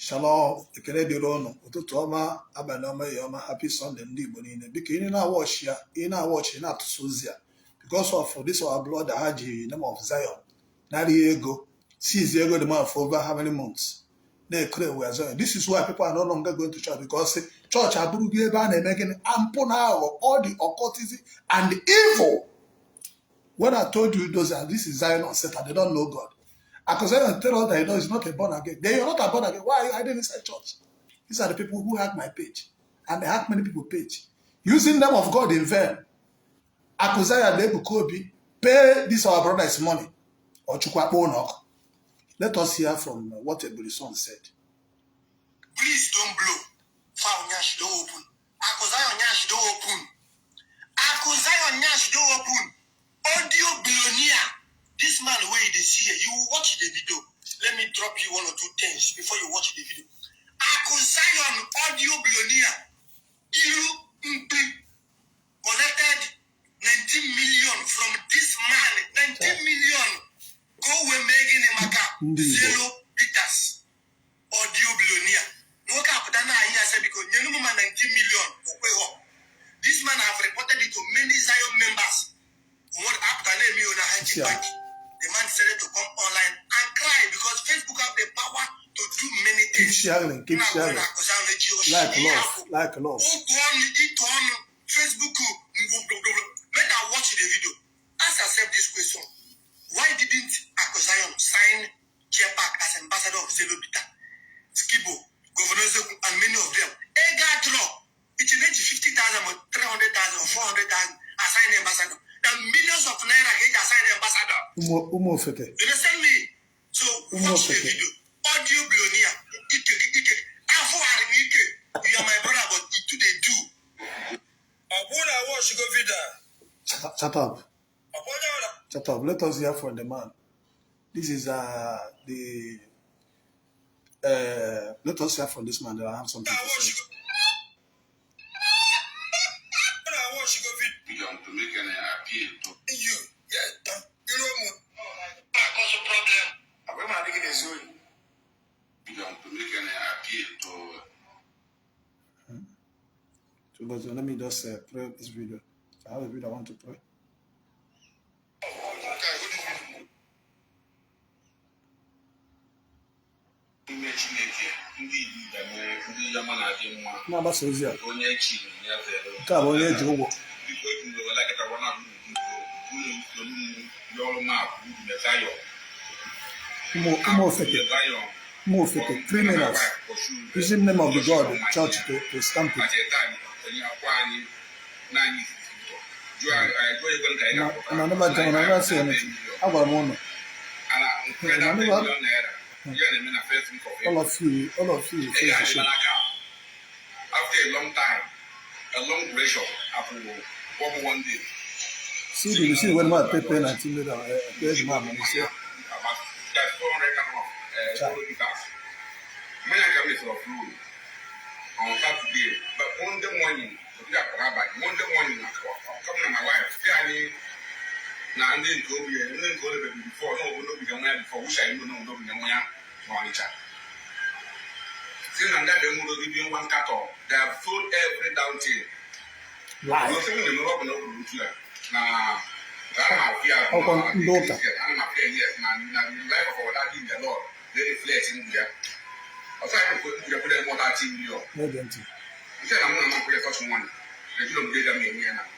Shalom, ekele dịrị ụnụ, ụtụtụ ọma, abalị ọma, ya ọma, happy Sunday ndị Igbo niile. Biko ị na-awọchi ya, ị na-awọchi na-atụsụ ozi ya because of this our blood ha ji name of Zion narị ego seize ego the man for over how many months na-ekere we Zion. This is why people are no longer going to church because church abụrụgo ebe a na-eme gịnị ampụ na aghụghọ, all the occultism and the evil. When I told you those and this is Zion on Satan, they don't know God. Because I tell us that he's not a born again. They are not a born again. Why are you hiding inside church? These are the people who hack my page. And they hack many people's page. Using name of God in vain. Akuzaya and Ebuka pay this our brother's money. Or Chukwakbo. Let us hear from what Ebuka's son said. Please don't blow. Fire Nyash don't open. Akuzaya Nyash don't open. Akuzaya Nyash don't open. Audio billionaire. This man where you see here, you watch the video. Let me drop you one or two things before you watch the video. Zion audio billionaire, you collected 19 million from this man. 19 million. Go away making him a zero Peters audio billionaire. No cap dana here say because you know 19 million. This man have reported it to many Zion members. What after name you on a handy bank? The man decided to come online and cry because Facebook have the power to do many things. Keep sharing. Like love. Facebook. When I watch the video, ask yourself this question. Why didn't Akosayon sign Jepak as ambassador of Zelo Bita, Skibo, Governor Zoku, and many of them? Ega draw. It made 50,000 or 300,000 or 400,000 as sign ambassador. The millions of naira get assigned ambassador. Ofeke. You understand me? So watch the video. Audio billionaire. You are my brother, but it too they do. Shut up. Shut up. Let us hear from the man. This is let us hear from this man. I have something to say. To make an appeal to you. Yeah, you know, cause a problem. I'm going to make it so. To make an appeal to. So let me just pray this video. I have a video I want to pray. No, that's easy. Ofeke, criminals. Using the name of the God, the church to stamp it. And I never say anything. I got one. All of you face the shame. After a long time, a long duration, after one day. See when my paper and I tell you that there's my money. That's 400 many come for food on Saturday, but Monday morning, Monday morning, come to my wife. Now and then go before no become before which I know no monitor. Since that they will give you one cattle, they have sold every down thing. Right. Now, I'm here. I'm life of that in the Lord. They reflect in there. I was put them more than 10 million. No, don't you? He said, I'm not going to touch one. And you don't get them in here now.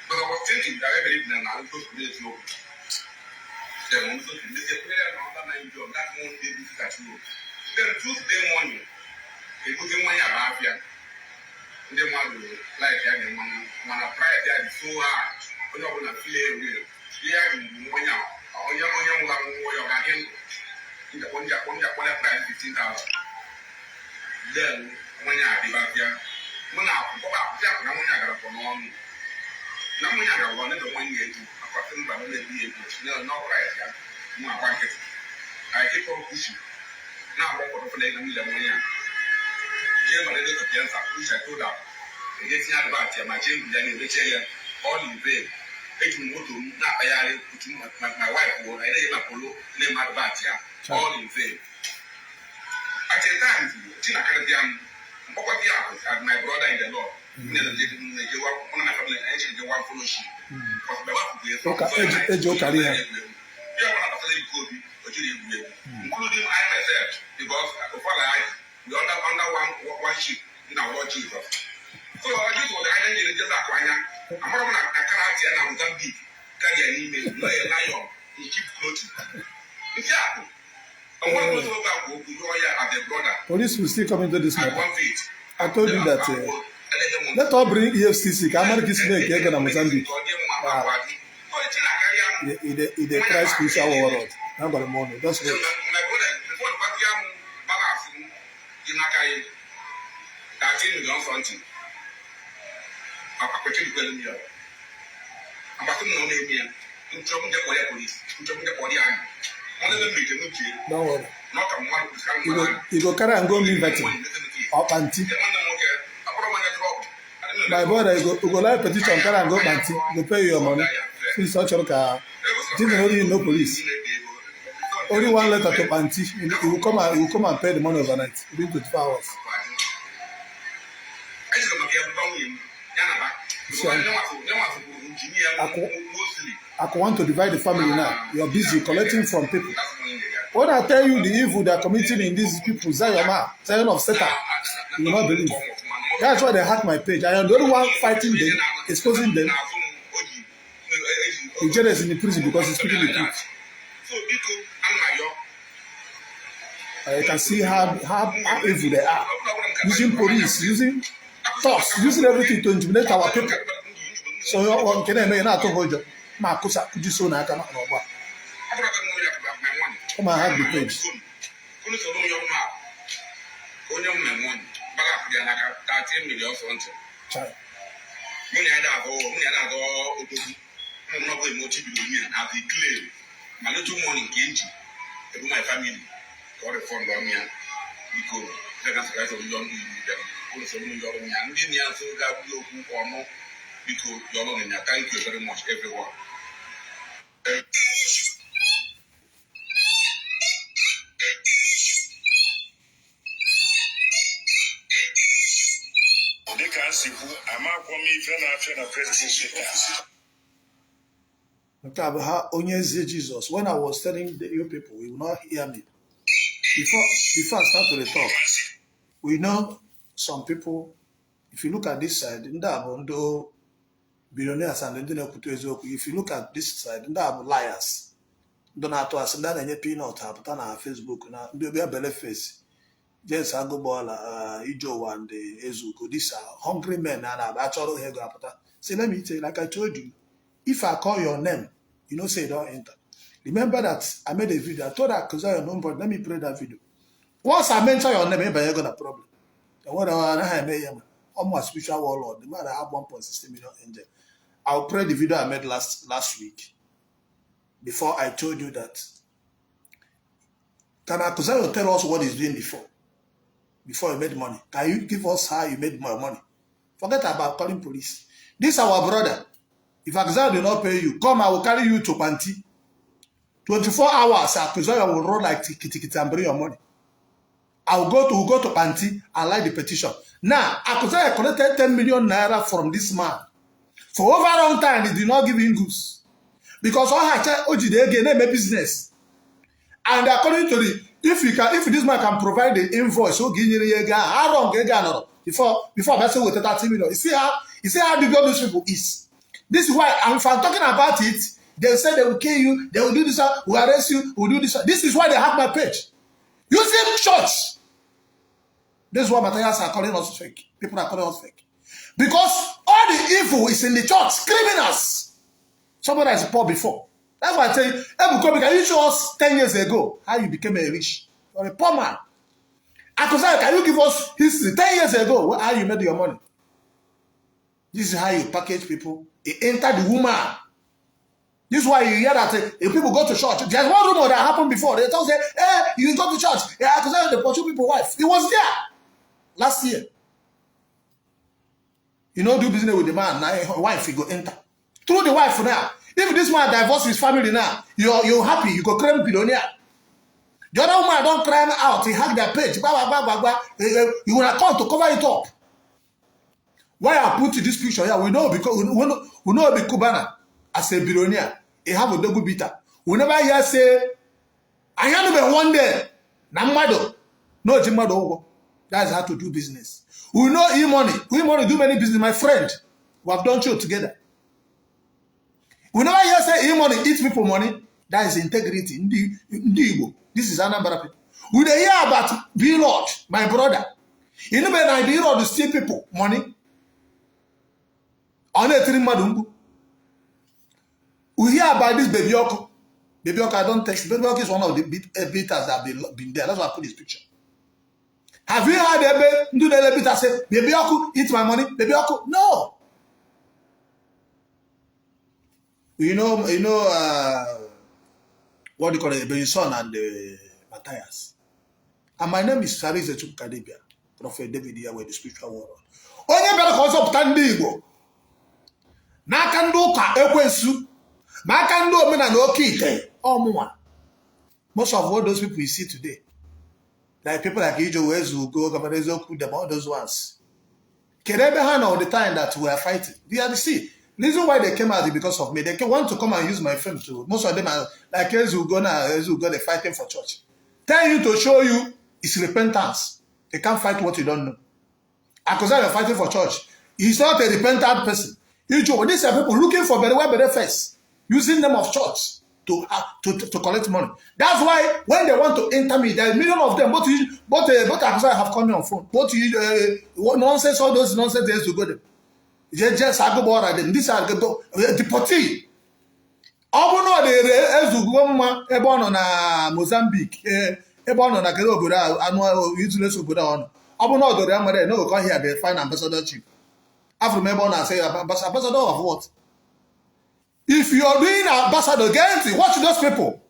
But I was thinking that I believe in now, to be slow. Then I'm going to say, that won't be at you. Then Tuesday morning, they put in my mafia. They want to like that, and when I try that so hard, I'm not going to feel real. Yeah, one young, or young, again. In the one price 15,000. Then when you are here, when I go back, I'm going to go on. Now when I go on, the 1 year to a person by the day, no price, my market. I keep on pushing. Now, what for the million? Jim, a little cancer, which I told her. Getting out about my gym, then in the chair, all in vain. Taking motor, not my wife, or I name Apollo, name Advatia. All in vain. I at a time, Tina Cardian, and my brother in the law. One of my family actually one fellowship. Including I myself, because we under one ship in our Lord Jesus. So I just was I didn't get that one. I'm not going to be carry an email, no lion, in cheap clothing. Yeah. Police will still come into this matter. I told you that. Let us bring EFCC. American snake here in Mozambique. They try spiritual world. How about the money? That's good. Don't worry. You go carry and go meet vetting. Or panty. My brother, you go like petition, carry and go panty. You go pay your money. Since such a car, didn't only know police. Only one letter to panty. You will come and pay the money overnight within 24 hours. I want to divide the family now. You are busy collecting from people. When I tell you the evil they are committing in these people, Zion of Satan, you will not believe. That's why they hack my page. I am the only one fighting them, exposing them. The judge is in the prison because he's speaking the truth. You can see how evil they are. Using police, using thoughts, using everything to intimidate our people. So one can make not to hold you. Marcus, could you so now come on, have the page. My family got a phone on me because that's the guys of young because you're long in. Thank you very much, everyone. Jesus, when I was telling you people, you will not hear me. Before I start to talk, we know some people, if you look at this side, billionaires and if you look at this side, liars. Donato as that peanut happen on Facebook now, they'll be a belly face. Yes, I go ball Ijo and the Ezuko. These are hungry men and I've actually heard that. See, let me tell you, like I told you, if I call your name, you know, say don't enter. Remember that I made a video. I told that because I know, but let me play that video. Once I mention your name, maybe you're gonna problem. And what I made almost spiritual warlord. The man I have 1.60 million angel. I'll play the video I made last week. Before I told you that. Can Akuzayo tell us what he's doing before he made money? Can you give us how you made more money? Forget about calling police. This is our brother. If Akuzayo did not pay you, come, I will carry you to Panti. 24 hours, Akuzayo will roll like tikiti and bring your money. We'll go to Panti and like the petition. Now, Akuzayo collected 10 million naira from this man. For over a long time, he did not give him goods. Because all I check, they again a business. And according to the, if this man can provide the invoice, so how long before I say with 30 million. You see how the God those people is. This is why, and if I'm talking about it, they say they will kill you, they will do this, will arrest you, will do this. This is why they have my page. Using church. This is why Matthias are calling us fake. People are calling us fake. Because all the evil is in the church. Criminals. Somebody has poor before. That's why I tell you, Ebuka, can you show us 10 years ago how you became a rich or a poor man? Akosa, can you give us history 10 years ago how you made your money? This is how you package people. You enter the woman. This is why you hear that if people go to church, there's one rumor that happened before. They don't say, hey, you go to church. Yeah, Akosa, they pursue people's wife. It was there last year. You know, do business with the man, now your wife, you go enter. Through the wife now. If this man divorces his family now, you're happy, you go claim billionaire. The other woman don't cry out. He hacked their page. Blah, blah, blah, blah, blah. You will come to cover it up. Why I put this picture here? We know because we know Kubana as a billionaire. He have a double beater. We never hear say, I have to be one day. Namado. No, Jimado. That's how to do business. We know e-money. We want to do many business. My friend, we have done show together. We never hear say e-money eats people money. That is integrity. Ndi Igbo. This is Anambra people. We dey hear about B-Lord, my brother. You know when B-Lord to steal people money. On a 3 madungu. We hear about this baby Oko. Baby Oko, I don't text. Baby Oko is one of the beaters that have been there. That's why I put this picture. Have you heard the beater say, Baby Oko, eat my money? Baby Oko? No. You know, what do you call it? The son and the Matthias. And my name is Sarize Chukadebia, Prophet David here with the spiritual world. Onye better cause up Ndi Igbo. N'aka ndị ụka ekwensu ma aka ndị omenala oke ite ọmụnwa. Most of all those people you see today, like people like Ijo Ezugo, Governor Ezoku, them all those ones. Kerebe hand all the time that we are fighting. They are the see. Reason why they came out is because of me. They want to come and use my film too. Most of them are like Ezugo now. Ezugo, they're fighting for church. Tell you to show you it's repentance. They can't fight what you don't know. Because you're fighting for church. He's not a repentant person. These are people looking for better first, using them of church to collect money. That's why when they want to enter me, there are millions of them. Both have come on phone. Both nonsense, all those nonsense they used to go them. Just go board them. These are the potty. Obono de Ezugoma ebono na Mozambique. Ebono na kero obodo anu useless obodo ono. Obono do dem there no come here they find ambassadorship. I remember when I say ambassador of what? If you are doing ambassador against watch those people.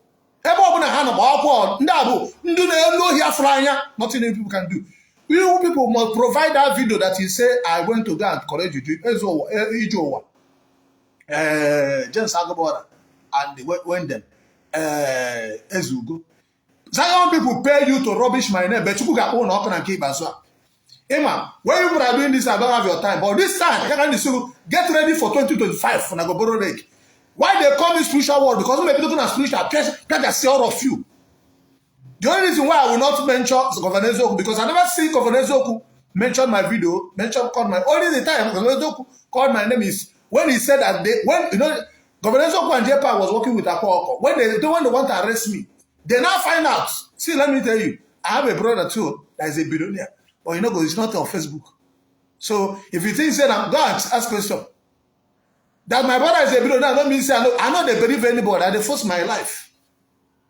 Nothing people can do. You people must provide that video that you say I went to go and correct you. James Agabora and when them Ezugo. Zion people pay you to rubbish my name, but you got own up and keep as well. Emma, when you are doing this, I don't have your time. But this time, get ready for 2025 for Nagoboro Lake. Why they call me spiritual world? Because maybe looking at spiritual, I see all of you. The only reason why I will not mention Governor Zoku, because I never see Governor Zoku mention my video, call my only the time Governor Zoku called my name is when he said that Governor Zoku and JPA was working with Akwa. When they want to arrest me, they now find out. See, let me tell you, I have a brother too that is a billionaire. But it's not on Facebook. So if you think say I'm God, ask question. That my brother is a billionaire, don't mean say I know they believe anybody. They force my life.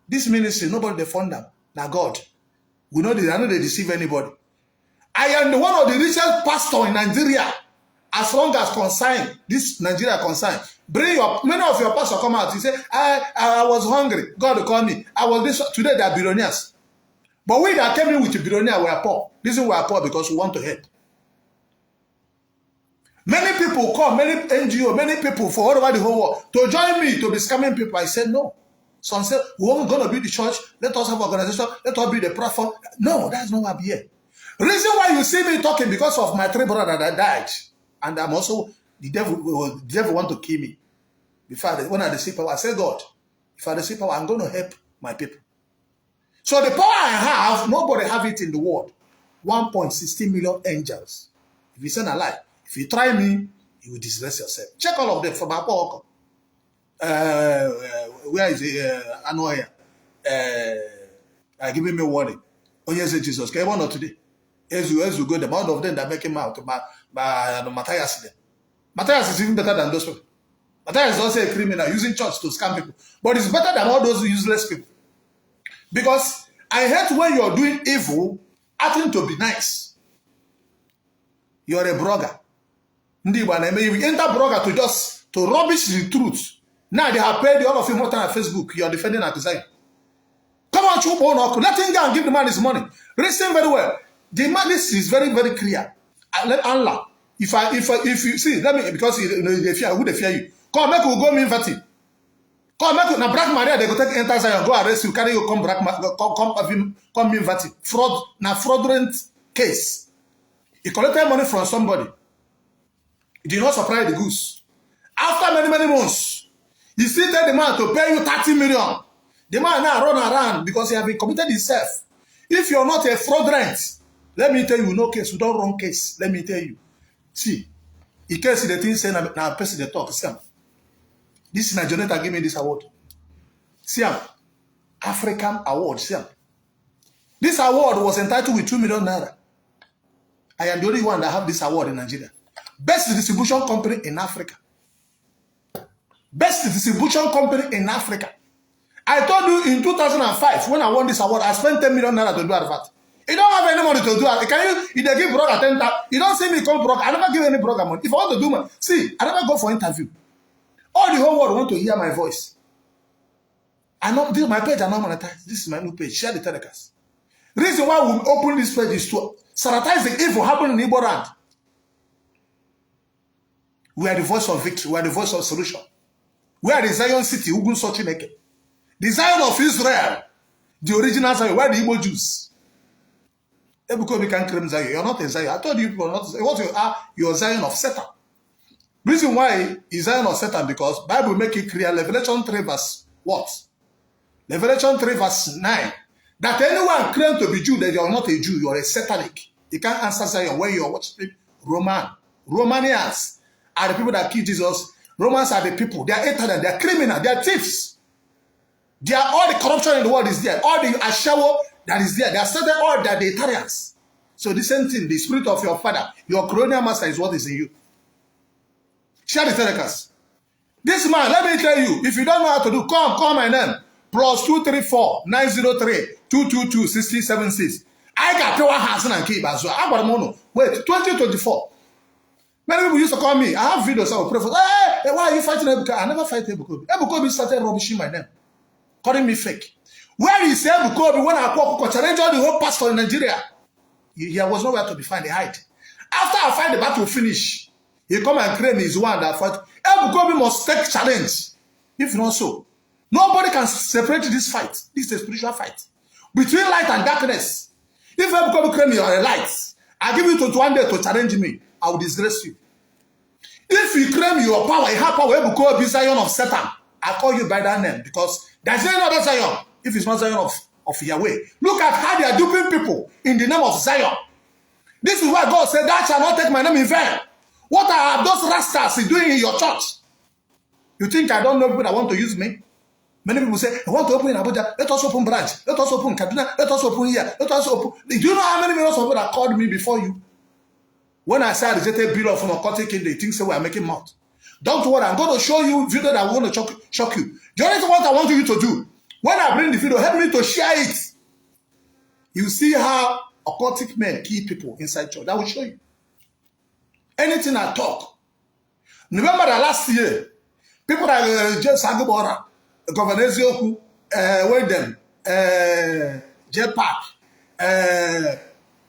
This ministry, nobody they fund them. Now God. I know they deceive anybody. I am the one of the richest pastor in Nigeria. As long as concern, this Nigeria concern. Bring many of your pastors come out. You say, I was hungry. God will call me. I was this today they are billionaires. But we that came in with the billionaire were poor. This is we are poor because we want to help. Many people come, many NGO, many people for all over the whole world to join me to be scamming people. I said no. Some say, we're going to build the church. Let us have organization. Let us build a platform. No, that's not what I'm here. Reason why you see me talking because of my 3 brothers that died. And I'm also, the devil want to kill me. When I receive power, I say, God, if I receive power, I'm going to help my people. So the power I have, nobody have it in the world. 1.16 million angels. If you send a lie, if you try me, you will disgrace yourself. Check all of them from Akwa. Where is it? Anoya. Giving me warning. Oh yes, Jesus. Can one or today? As you go, the amount of them that make him out by Matthias. Matthias is even better than those people. Matthias is also a criminal using church to scam people. But it's better than all those useless people. Because I hate when you're doing evil, acting to be nice. You're a blogger. Ndi Igbo, you enter blogger to rubbish the truth. Now they have paid all of you more time on Facebook. You're defending and design. Come on, Chupo Onoko. Let him go and give the man his money. Listen very well. The man, this is very, very clear. Let Allah. If you see, let me, because they fear, who they fear you. Come, make we go mean fatty. Come make na Black Maria, they go take enter Zion, go arrest you, carry you, come come mean VAT. Fraud, na fraudulent case. He collected money from somebody. He did not supply the goods. After many months, he still tell the man to pay you 30 million. The man now run around because he has been committed himself. If you're not a fraudulent, let me tell you, no case, we don't run case. Let me tell you. See, in case the thing say now person they talk, see, this is Jonathan give me this award. See, African award, see. This award was entitled with 2 million naira. I am the only one that have this award in Nigeria. Best distribution company in Africa. Best distribution company in Africa. I told you in 2005, when I won this award, I spent 10 million naira to do advert. You don't have any money to do it. Can you? If they give broker 10,000, you don't see me come broker. I never give any broker money. If I want to do money, see, I never go for interview. All the whole world want to hear my voice. I know this my page. I not monetized. This is my new page. Share the telecast. Reason why we open this page is to sanitize the evil happening in Igbo land. We are the voice of victory. We are the voice of solution. We are the Zion city, Ugun Sochineke. The Zion of Israel. The original Zion. Where the Igbo Jews. Ebuka can claim Zion. You're not a Zion. I told you people are not. What you are, you're Zion of Satan. Reason why is Zion of Satan? Because Bible make it clear. Revelation 3 verse what? Revelation 3 verse 9. That anyone claim to be Jew, that you're not a Jew, you're a satanic. You can't answer Zion where you're watching Romanians are the people that kill Jesus. Romans are the people. They are ignorant, they are criminal, they are thieves. They are all the corruption in the world is there. All the ashawo that is there. They are started all that the Italians. So the same thing, the spirit of your father, your colonial master is what is in you. Share the telecast. This man, let me tell you, if you don't know how to do, call my name. Plus 234 903 222 6076. I got power hands and keep as well. I got mono. Wait, 2024. Many people used to call me. I have videos I will pray for. Hey, why are you fighting Ebuka? I never fight Ebuka. Ebuka started rubbishing my name, calling me fake. Where is Ebuka when I challenge all the whole pastor in Nigeria? He was nowhere to be found. He hide. After I find the battle finish, he come and claim he's one that fight. Ebuka must take challenge. If not so, nobody can separate this fight. This is a spiritual fight between light and darkness. If Ebuka claim you are a light, I give you 21 days to challenge me. I will disgrace you. If you claim your power, you have power, Ebuka be Zion of Satan. I call you by that name because there's no other Zion if it's not Zion of Yahweh. Look at how they are duping people in the name of Zion. This is why God said, "Thou shalt not take my name in vain." What are those rascals doing in your church? You think I don't know people that want to use me? Many people say, I want to open in Abuja. Let us open branch. Let us open Kaduna. Let us open here. Let us open. Do you know how many people that called me before you? When I say I rejected bill from a occultic, they think so we are making mouth. Don't worry, I'm going to show you video that will going to shock you. The only thing what I want you to do, when I bring the video, help me to share it. You see how occultic men kill people inside church. I will show you. Anything I talk. Remember that last year, people like James Agubora, Governor Ezioku, Wedem, J Park,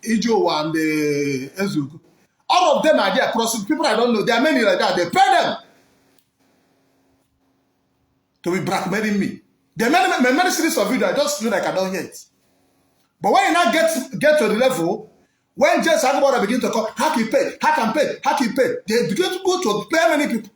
Ijo and Ezuku. All of them are there crossing. People I don't know. There are many like that. They pay them to be blackmailing me. There are many series of videos. I just feel like I don't hear it. But when you now get to the level, when James Agubora begin to call, hack your page, hack and pay, hack your page, they begin to go to pay many people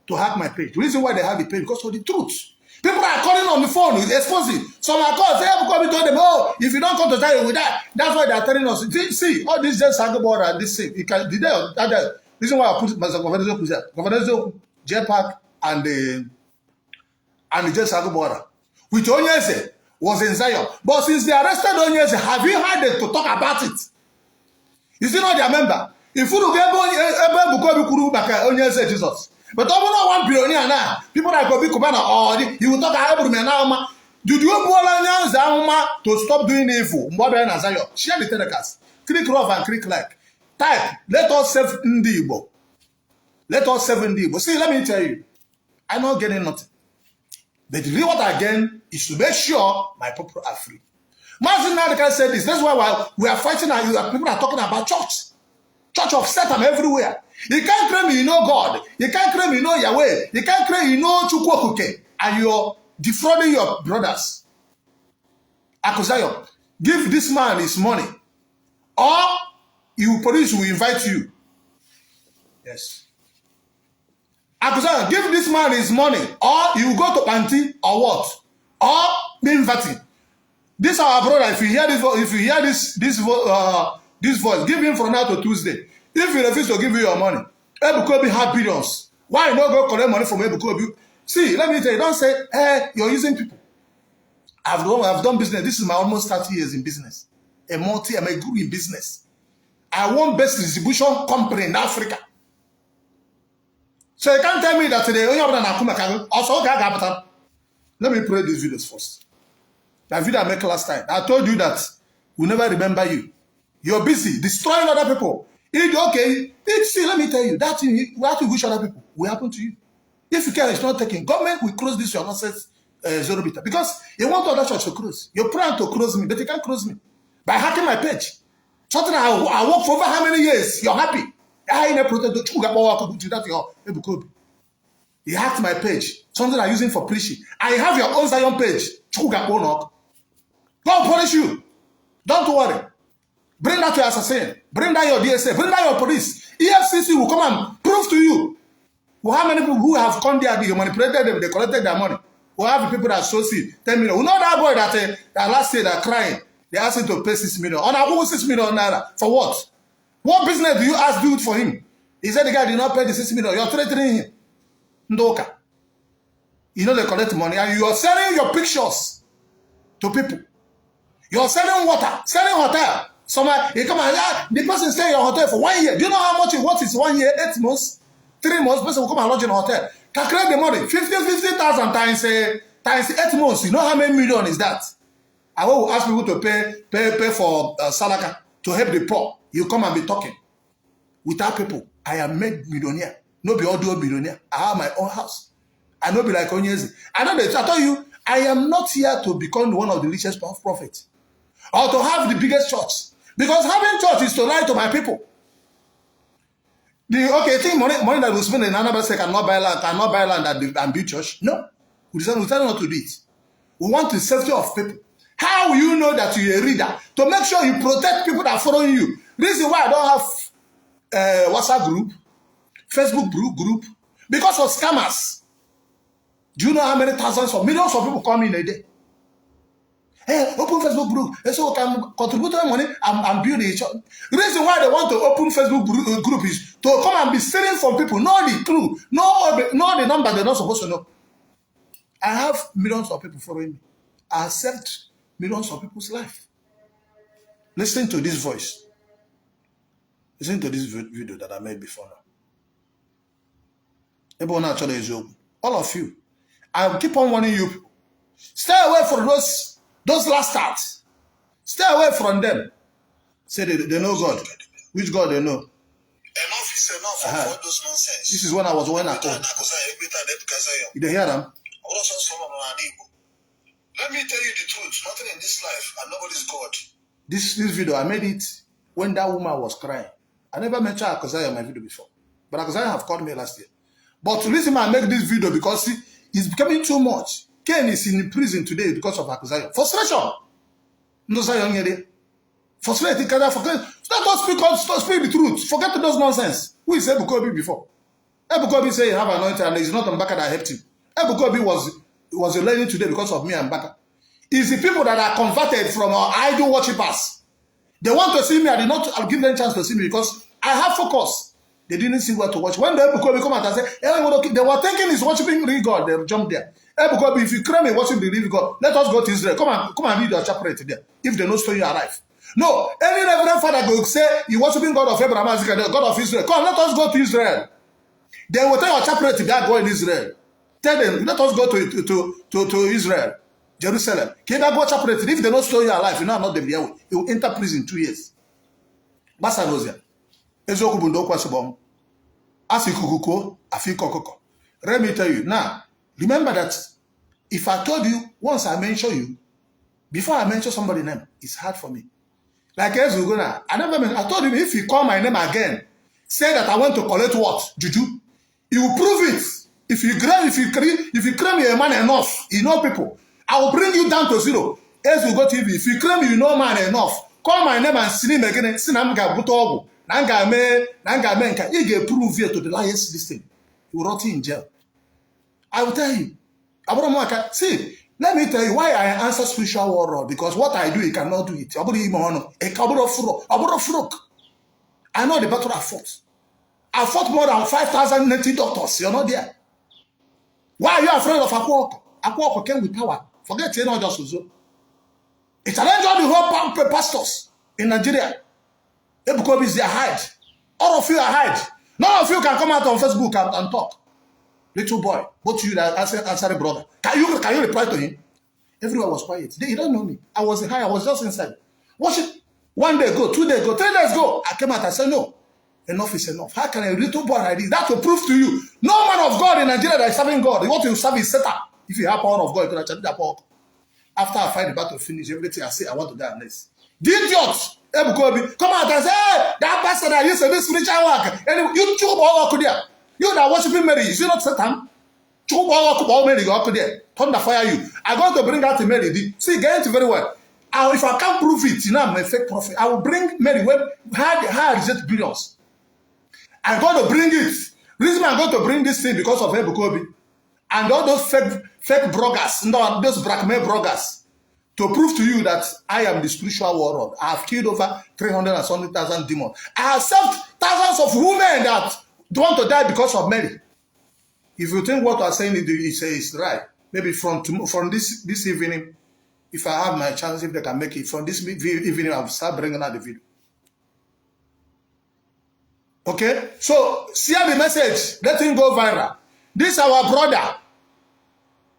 to hack my page. The reason why they have the page because of the truth. People are calling on the phone, it's exposing. Some are calling, say, Ebuka told them, oh, if you don't come to Zion with that, that's why they are telling us. See, all these James Agubora and this thing, the reason why I put Governor Ezioku, J Park, and the James Agubora, which Onyeze was in Zion. But since they arrested Onyeze, have you heard them to talk about it? Is it not their member? If you look at Onyeze Jesus. But I'm not 1 billionaire now. People that go be Kubana or you will talk about every man now. Did you go to stop doing evil? Share the telecast. Click love and click like. Type. Let us save Ndi Igbo. Let us save Ndi Igbo. See, let me tell you. I'm not getting nothing. But the real what I gain is to make sure my people are free. Martin Nadeka said this. That's why we are fighting and people are talking about church. Church of Satan everywhere. You can't claim you know God. You can't claim you know Yahweh. You can't claim you know Chukwokuke. and you're defrauding your brothers. Akuzayo, give this man his money, or police will invite you. Yes. Akuzayo, give this man his money, or you go to Panti, or what? Or be inviting. This our brother. If you hear this voice, give him from now to Tuesday. If he refuses to give you your money, Ebuka had billions. Why not go collect money from Ebuka? See, let me tell you, don't say, hey, you're using people. I've done business. This is my almost 30 years in business. I'm a guru in business. I want best distribution company in Africa. So you can't tell me that today, let me play these videos first. That video I made last time. I told you that we'll never remember you. You're busy destroying other people. Okay, see, let me tell you, that you have to wish other people will happen to you. If you care, it's not taking. Government will close this your nonsense zero meter because you want other church to close. You're trying to close me, but you can't close me by hacking my page. Something I work for over how many years? You're happy. You hacked my page. Something I'm using for preaching. I have your own Zion page. God punish you. Don't worry. Bring that to your assassin. Bring that your DSA. Bring that your police. EFCC will come and prove to you. How many people who have come there, you manipulated them, they collected their money. We have people that associate 10 million. We know that boy that last year that crying. They asked him to pay 6 million. On our 6 million naira. For what? What business do you ask do it for him? He said the guy did not pay the 6 million. You're threatening him. Ndoka. You know they collect money and you are selling your pictures to people. You're selling water, selling hotel. Somewhere you come and the person stay in your hotel for 1 year. Do you know how much it worth is 1 year, 8 months, 3 months? Person will come and lodge in a hotel. Calculate the money. 50,000 times 8 months. You know how many million is that? I will ask people to pay for Salaka to help the poor. You come and be talking. Without people, I am made millionaire. No be audio billionaire. I have my own house. I know be like Onyezi. I know that I tell you, I am not here to become one of the richest prophets or to have the biggest church. Because having church is to lie to my people. Think money that we spend in another say cannot buy land and build church. No. We tell not to do it. We want the safety of people. How will you know that you're a reader? To make sure you protect people that are following you. Reason why I don't have WhatsApp group, Facebook group, because of scammers. Do you know how many thousands or millions of people come in a day? Hey, open Facebook group. So can contribute money and build a church. The reason why they want to open Facebook group is to come and be stealing from people. Know the clue. Know the number they're not supposed to know. I have millions of people following me. I saved millions of people's life. Listen to this voice. Listen to this video that I made before now. All of you. I keep on warning you. Stay away from those last starts. Stay away from them. Say they know God. Which God they know? Enough is enough for all those nonsense. This is when I was when I called. You don't hear them? Let me tell you the truth. Nothing in this life and nobody's God. This video, I made it when that woman was crying. I never mentioned Akuzaya in my video before. But Akuzaya have called me last year. But the reason I make this video because it's becoming too much. Ken is in prison today because of Akuzaya. Frustration. Frustrated. Speak the truth. Forget those nonsense. Who is Ebuka before? Ebuka say he have anointing and it's not Mbaka that helped him. Ebuka was a lady today because of me and Mbaka. It's the people that are converted from our idol worshippers. They want to see me. I'll give them a chance to see me because I have focus. They didn't see what to watch. When the Ebuka come out and say, hey, they were thinking he's worshiping real God. They jumped there. Ebuka, if you claim me worship the real God, let us go to Israel. Come and read your chapter there. If they know story, you arrive. No, any reverend father go say you worshiping God of Abraham, God of Israel. Come, let us go to Israel. They will tell your chapter to go in Israel. Tell them, let us go to Israel, Jerusalem. Can I go chapter? If they don't store your life, you know not the real. You will enter prison 2 years. Basa knows ya. Ezoku bundo kwa subong. Asikukuko, afikokoko. Let me tell you now. Remember that if I told you once I mention you, before I mention somebody's name, it's hard for me. Like Ezugona, I told him if he call my name again, say that I want to collect what? Juju. He will prove it. If you claim you're a man enough, you know people, I will bring you down to zero. As we go TV, if you claim you know man enough, call my name and see him again. Sinamga Butobu, Nanga Menka, you get prove here to the highest this thing. You will rot in jail. I will tell you. See, let me tell you why I answer spiritual war, because what I do, you cannot do it. I know the battle I fought. I fought more than 5,000 native doctors. You're not there. Why are you afraid of Akwoko? Akwoko came with power. Forget it, not just Uzo. It challenged all the whole pastors in Nigeria. Ebuka is their hide. All of you are hide. None of you can come out on Facebook and talk. Little boy, both you that answer the brother. Can you reply to him? Everyone was quiet. He don't know me. I was high. I was just inside. Watch it. 1 day go, 2 days go, 3 days go. I came out. I said no. Enough is enough. How can a little boy like this? That will prove to you. No man of God in Nigeria that is serving God. You want to serve is Satan. If you have power of God, you can achieve that power. After I fight the battle, finish everything, I say I want to die on this. The idiots, Ebuka, come out and say, hey, that pastor that used to do spiritual work. And you chop all over there. You that worshiping Mary, is you not Satan? Chop all Mary, go there. Thunder fire you. I'm going to bring out the Mary. See, get it very well. If I can't prove it, you know, I'm a fake prophet. I will bring Mary when I reject billions. I'm going to bring it. Reason I'm going to bring this thing because of Ebuka and all those fake bloggers, those Blackmail bloggers, to prove to you that I am the spiritual warlord. I have killed over 300,000 demons. I have saved thousands of women that want to die because of Mary. If you think what I'm saying is right, maybe from this evening, if I have my chance, if they can make it, from this evening, I will start bringing out the video. Okay? So, share the message. Let him go viral. This is our brother.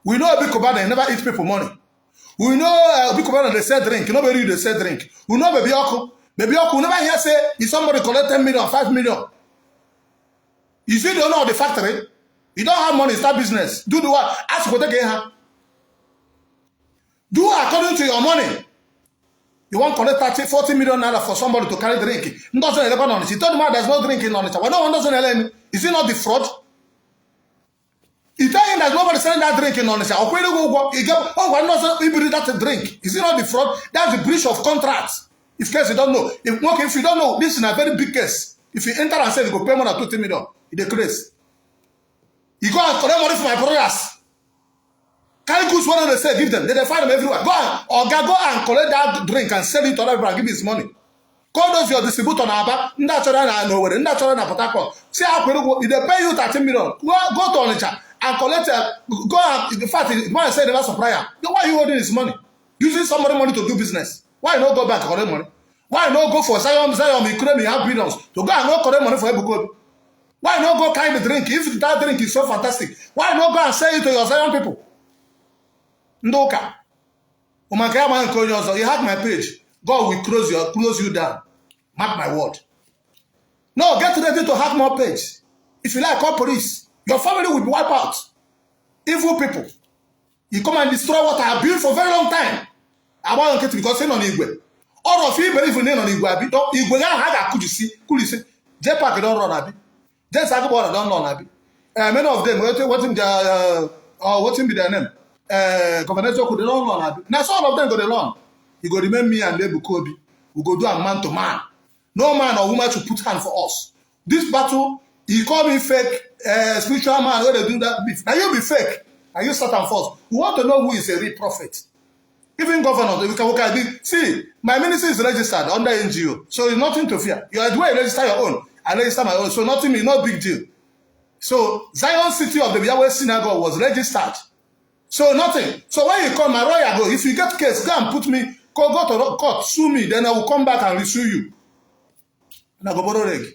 We know Ebuka, they never eat people money. We know Ebuka, they sell drink. Nobody they sell drink. We know Baby Oku. Baby Oku, never hear say, if somebody collect 10 million, 5 million. You see, you don't know the factory. You don't have money, start business. Do the what? Ask for the game. Do according to your money. You want to collect 30, 40 million naira for somebody to carry drink. He told the man there's no drinking on it. Why no one doesn't tell him? Is it not the fraud? He tell him that nobody selling that drink in Onitsha. He bring that drink. Is it not the fraud? That's the breach of contract. If case you don't know. If you don't know, this is a very big case. If you enter and say you go pay more than 20 million, it's a craze. You go and collect money from my brothers. Carry goods, what they say, give them. They find them everywhere. Go and collect that drink and sell it to other people and give his money. Call those your distributor now. See how if they pay you 13 million, go to Onitsha and collect go and in fact the man say the last supplier. Why are you holding his money? Using somebody money to do business. Why not go back and collect money? Why not go for Zion, you claim you have billions to go and not collect money for Ebuka? Why not go carry the drink? If that drink is so fantastic, why not go and sell it to your Zion people? Ndoka. You hack my page. God will close you down. Mark my word. No, get ready to hack more page. If you like, call police. Your family will be wiped out. Evil people. You come and destroy what I have built for a very long time. I want to because it's on Igwe. All of you believe in on Igwe. Igwe had a could you see? J-Pack don't run Abi. Just have about don't run Abi. Many of them, what's in their name? Governor could don't run Abi. Now all of them go along. You go remember me and Ebuka. We go do a man to man. No man or woman to put hand for us. This battle, he call me fake spiritual man. Where they do that beef. Now you be fake. And you Satan first. We want to know who is a real prophet. Even governor, we can see, my ministry is registered under NGO. So it's nothing to fear. You are the way you register your own. I register my own. So nothing is no big deal. So Zion City of the Yahweh Synagogue was registered. So nothing. So when you call my lawyer, go, if you get case, go and put me, go to court, sue me, then I will come back and resue you. Now go borrow leg.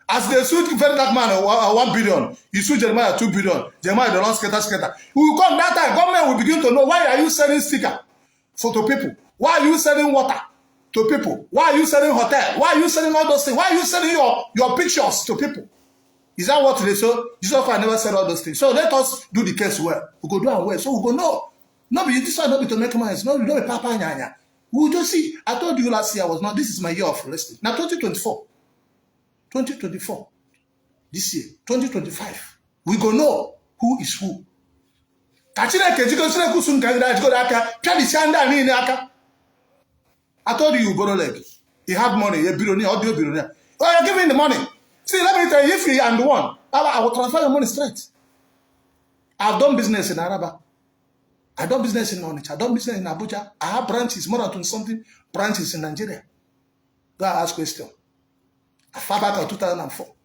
As they sued very dark man 1 billion, you sue Jeremiah 2 billion. Jeremiah the long scatter. We will come that time. Government will begin to know why are you selling sticker to people? Why are you selling water to people? Why are you selling hotel? Why are you selling all those things? Why are you selling your pictures to people? Is that what they say? Jesus Christ never said all those things. So let us do the case well. We go do it well. So we go no. No, but this one not be to make money. No, you don't be papa nyanya. We will just see. I told you last year I was not. This is my year of resting. Now 2024. 2024. This year. 2025. We go know. who is who. I told you borrow leg. You have money, you're billionaire, audio billionaire. Oh, you're giving the money. See, let me tell you, if you are the one, I will transfer your money straight. I've done business in Araba. I've done business in Onitsha. I've done business in Abuja. I have branches, more than 20 something branches in Nigeria. Go and ask question. Far back in 2004.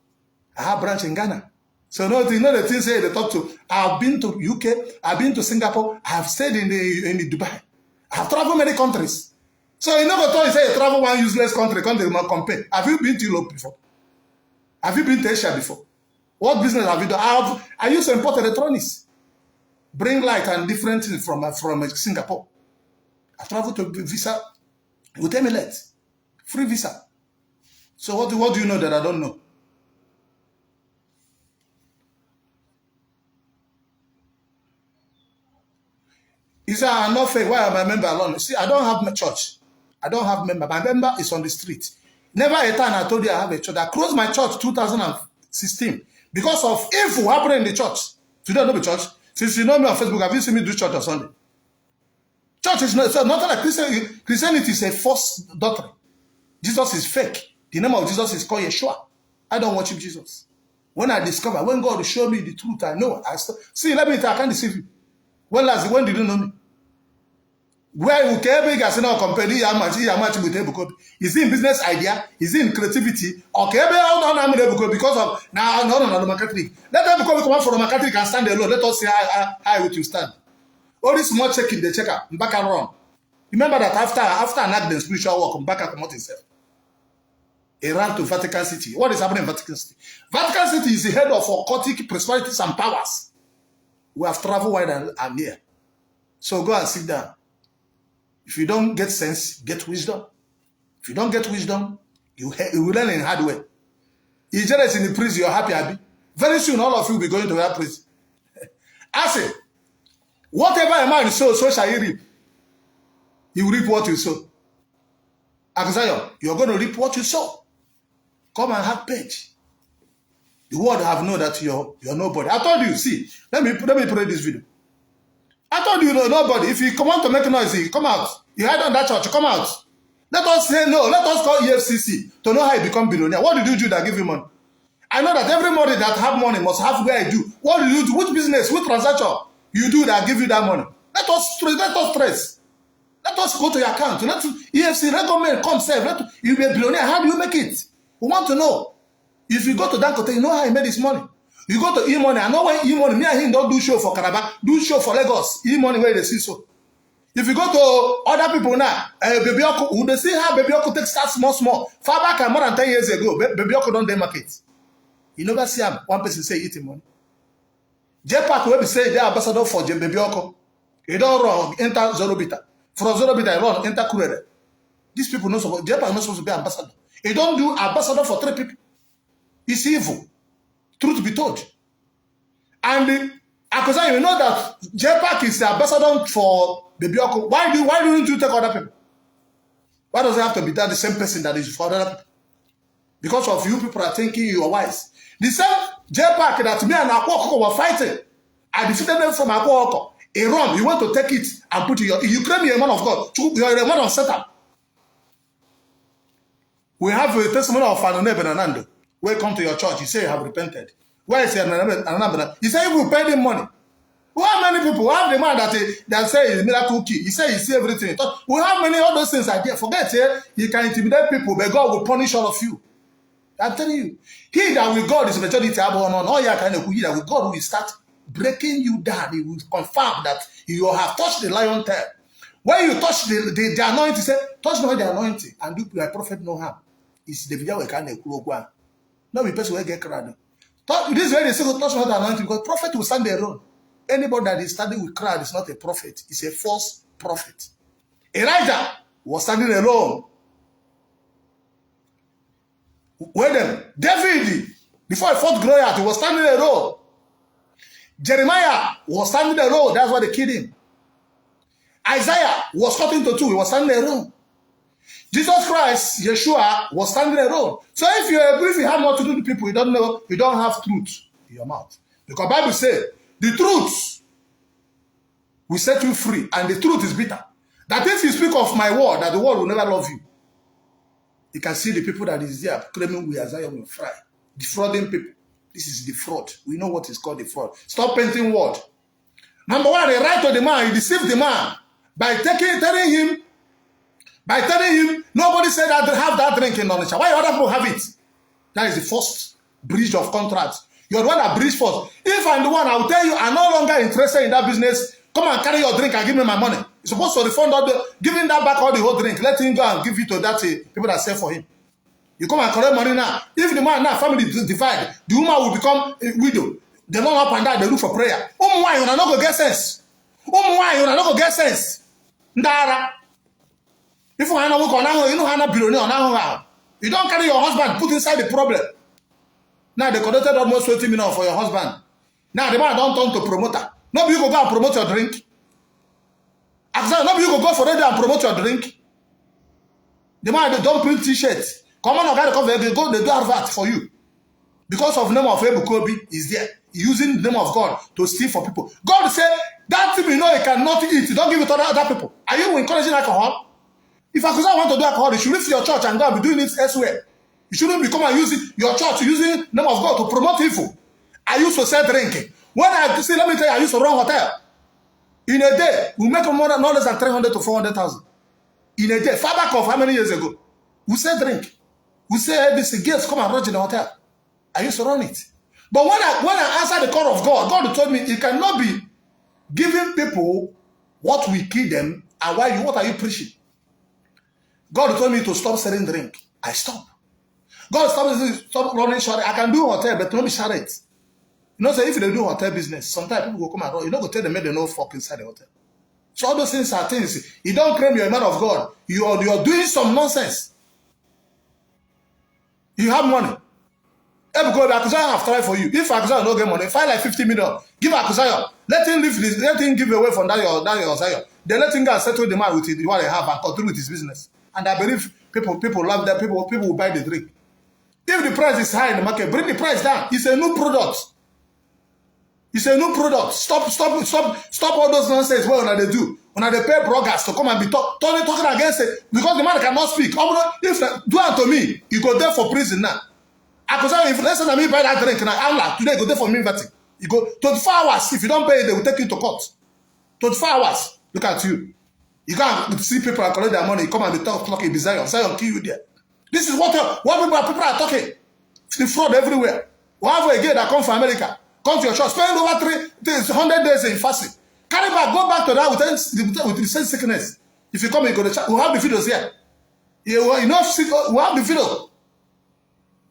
I have branch in Ghana. So no, you know the things they talk to. I've been to UK, I've been to Singapore, I've stayed in Dubai. I've traveled many countries. So you never thought you say you travel one useless country will compare. Have you been to Europe before? Have you been to Asia before? What business have you done? I used to import electronics, bring light and different things from Singapore. I traveled to visa with Emirates, free visa. So what do you know that I don't know? He said, I'm not fake. Why am I a member alone? See, I don't have my church. I don't have member. My member is on the street. Never a time I told you I have a church. I closed my church 2016 because of evil happening in the church. Today I know the church. Since you know me on Facebook, have you seen me do church on Sunday? Church is not like Christianity is a false doctrine. Jesus is fake. The name of Jesus is called Yeshua. I don't worship Jesus. When I discover, when God will show me the truth, I know. See, let me tell you, I can't deceive you. When did you know me? Where you can now compare much with Ebuka. Is it in business idea? Is it in creativity? Okay, because of now no marketing. Let Ebuka come out from the marketing and stand alone. Let us see how would you stand. All this small checking the checker, back and run. Remember that after an act in spiritual work, back and come out himself. He ran to Vatican City. What is happening in Vatican City? Vatican City is the head of occultic prosperities and powers. We have traveled wide and near. So go and sit down. If you don't get sense, get wisdom. If you don't get wisdom, you will learn in hard way. You're jealous in the prison, you're happy. Very soon, all of you will be going to that prison. I say, whatever a man sows, so shall he reap. You reap what you sow. Akazayo, you're going to reap what you sow. Come and have page. The world have known that you're nobody. I told you, see, let me play this video. I told you, nobody. If you want to make noise, come out. You hide on that church, come out. Let us say no. Let us call EFCC to know how you become billionaire. What did you do that give you money? I know that everybody that have money must have where I do. What do you do? Which business, which transaction you do that give you that money? Let us trace. Let us go to your account. Let EFC, recommend, come save. You be a billionaire. How do you make it? We want to know. If you go to Dangote, you know how he made his money. You go to E-Money. I know when E-Money, me and him don't do show for Calabar, do show for Lagos. E-Money where they see so. If you go to other people now, Baby Oko, would they see how Baby Oko takes start small. Far back and more than 10 years ago, Baby Oko don't demarcate. You never see one person say eating money. J-Pack will be saying they're ambassador for Baby Oko. You don't run, enter Zorobita. From Zorobita, you run, enter Kurere. These people know so J-Pack is not supposed to be ambassador. You don't do ambassador for 3 people. It's evil. Truth be told. And because you know that J-Pack is the ambassador for Baby Oko. Why don't you take other people? Why does it have to be that the same person that is for other people? Because of you people are thinking you are wise. The same J-Pack that me and Akwoko were fighting, I defeated them from Akwoko. In Rome, you want to take it and put it. You claim you're a man of God. You are a man of Satan. We have a testimony of Fanone Benanando. Welcome to your church. You say you have repented. Where is Ananda? He said you will pay them money. We have many people. We have the man that say he's miracle key. He said he see everything. We have many all those things idea. Forget it. You can intimidate people, but God will punish all of you. I'm telling you. He that with God is majority on all your kind of he that with God will start breaking you down. He will confirm that you have touched the lion tail. When you touch the anointing, say, touch not the anointing and do my prophet no harm. It's the video we can't go. No, we person will get crowd. This is where they say touch not the anointing because prophet will stand alone. Anybody that is standing with crowd is not a prophet. It's a false prophet. Elijah was standing alone. Wait them. David, before he fought Goliath, he was standing alone. Jeremiah was standing alone. That's why they killed him. Isaiah was cut into 2. He was standing alone. Jesus Christ, Yeshua, was standing alone. So if you have not to do to people, you don't know, you don't have truth in your mouth. Because the Bible says, The truth will set you free, and the truth is bitter. That if you speak of my word, that the world will never love you. You can see the people that is there claiming we are Zion will fry. Defrauding people. This is the fraud. We know what is called the fraud. Stop painting word. Number one, they write to the man, you deceive the man by telling him, nobody said that have that drink in Onitsha. Why other people have it? That is the first breach of contract. You're the one that breached first. If I'm the one, I will tell you, I'm no longer interested in that business. Come and carry your drink and give me my money. You're supposed to refund all the, giving that back all the whole drink. Let him go and give it to that people that sell for him. You come and collect money now. If the man now, family divide, the woman will become a widow. They run up and down, they look for prayer. Why you not go get sense? Why you not go get sense? Ndara. If you want to work on now, you know how to billionaire now. You don't carry your husband, put inside the problem. Now they collected almost 20 million for your husband. Now the man don't turn to promoter. Nobody you go and promote your drink. Nobody you go for radio and promote your drink. The man they don't print t-shirts. Come on, they do advert for you. Because of the name of Ebuka is there. Using the name of God to steal for people. God said, that thing you know you cannot eat. Don't give it to other people. Are you encouraging alcohol? If I want to do alcohol, you should leave your church and go and be doing it elsewhere. You shouldn't become and using your church, using the name of God to promote evil. I used to sell drinking. When I see, let me tell you, I used to run hotel. In a day, we make more than, no less than 300 to 400,000. In a day, far back of how many years ago? We sell drink. We say, this girls come and run in the hotel. I used to run it. But when I answered the call of God, God told me, it cannot be giving people what we kill them and what are you preaching? God told me to stop selling drink. I stop. God stop running charity. I can do hotel, but not be charity. You know, so if they do hotel business, sometimes people go come and run. You don't go tell them, they no fuck inside the hotel. So all those things are things. You don't claim you're a man of God. You're doing some nonsense. You have money. Ebuka, Akuzaya have tried for you. If Akuzaya don't get money, find like 50 million. Give Akuzaya. Let him live this. Let him give away from that your Zion. Then let him go and settle the man with what they have and continue with his business. And I believe people love that. People will buy the drink. If the price is high in the market, bring the price down. It's a new product. It's a new product. Stop all those nonsense. What they do? When they pay bloggers to come and be talking against it because the man cannot speak. If do it to me, you go there for prison now. Because if let's say me buy that drink now, Allah today go there for me vetting. You go 24 hours. If you don't pay, they will take you to court. 24 hours. Look at you. You can't see people and collect their money. You come and be talking Zion. Zion kill you there. This is what people are talking. The fraud everywhere. We have a girl that come from America. Come to your church. Spend over 100 days in fasting. Carry back. Go back to that with the same sickness. If you come and go to church, we have the videos here. We have the video.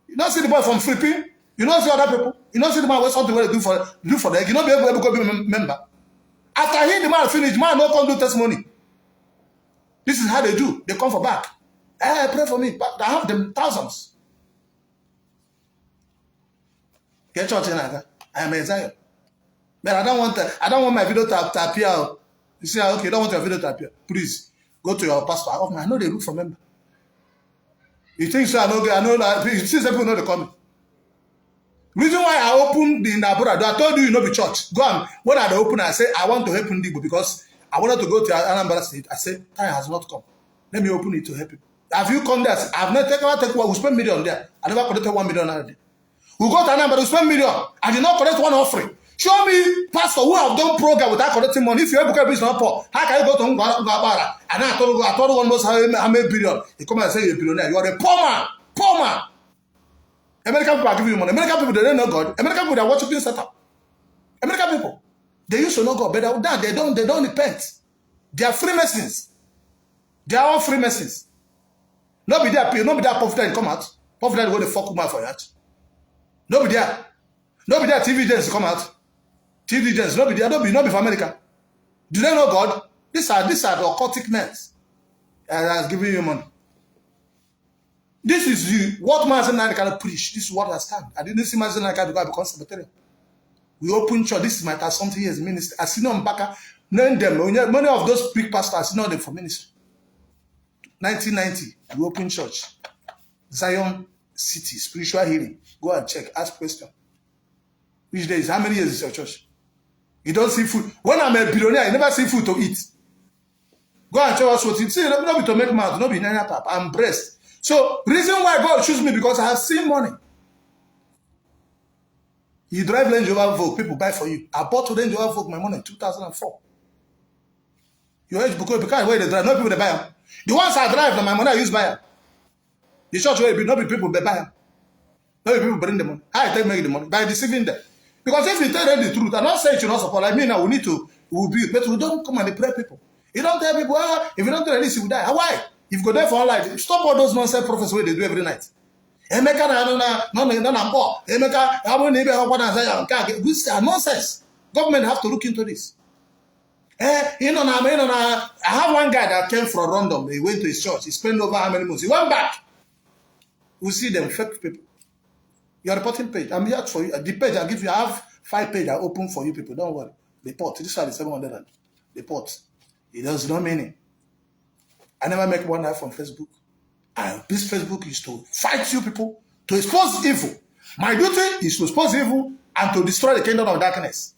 You don't see the boy from Philippines. You don't see other people. You don't see the man something what they do for them. You don't be able to be a member. After he the man finish, man no come do testimony. This is how they do. They come for back. Hey, pray for me. But I have them thousands. Get church in like that. I am a Zion. But I don't want my video to appear. You say, okay, you don't want your video to appear. Please go to your pastor. I know they look for member. You think so? I know that you see some people know they coming. Reason why I opened the Nabura, I told you know the church. Go on. When I open, I say I want to help Ndi Igbo because I wanted to go to Anambra State. I said time has not come. Let me open it to help people. Have you come there? I've not taken one. We spend million there. I never collected 1 million out there. We go to Anambra, we spend million. I did not collect one offering. Show me pastor who have done program without collecting money. If you ever is not poor, how can you go to Ngabara? And I told one knows how many billion. He come and say you're a billionaire. You are a poor man. Poor man. American people are giving you money. American people, they don't know God. American people, they are worshiping Satan. American people, they used to know God, but they don't repent. They are Freemasons. They are all Freemasons. Nobody there prophet come out. Prophet go the fuck woman for that. Nobody there TV agents come out. TV agents, nobody there, nobody for America. Do they know God? These are the occultic men that's giving you money. This is what Mazen cannot preach. This is what I stand. I didn't see Mazen because I become secretary. We open church. This is my 30 years ministry. I see no Mbaka. Name them. Many of those big pastors, I see no them for ministry. 1990, we open church. Zion City, spiritual healing. Go and check. Ask question. Which days? How many years is your church? You don't see food. When I'm a billionaire, you never see food to eat. Go and tell us what you see. Not be to make mouth, not be nana pap. I'm blessed. So reason why God choose me because I have seen money. You drive Range Rover Vogue, people buy for you. I bought Range Rover Vogue my money in 2004. Your Ebuka, where they drive, no people they buy them. The ones I drive, my money I use buy them. The church where not be people they buy them. No people bring the money. How I take make the money? By deceiving them. Because if you tell them the truth, I'm not saying you not support. I mean, now we need to, we'll be, but we don't come and pray people. You don't tell people, if you don't tell this, you will die. Why? If you go there for all life, stop all those nonsense prophecies where they do every night. Emeka no poor. Emeka, these are nonsense. Government have to look into this. I have one guy that came from London. He went to his church. He spent over how many months? He went back. We see them fake people. Your reporting page. I'm here for you. The page I give you, I have 5 pages I open for you people. Don't worry. Report. This one is 700. Report. It does not mean it. I never make one live on Facebook. And this Facebook is to fight you people, to expose evil. My duty is to expose evil and to destroy the kingdom of darkness.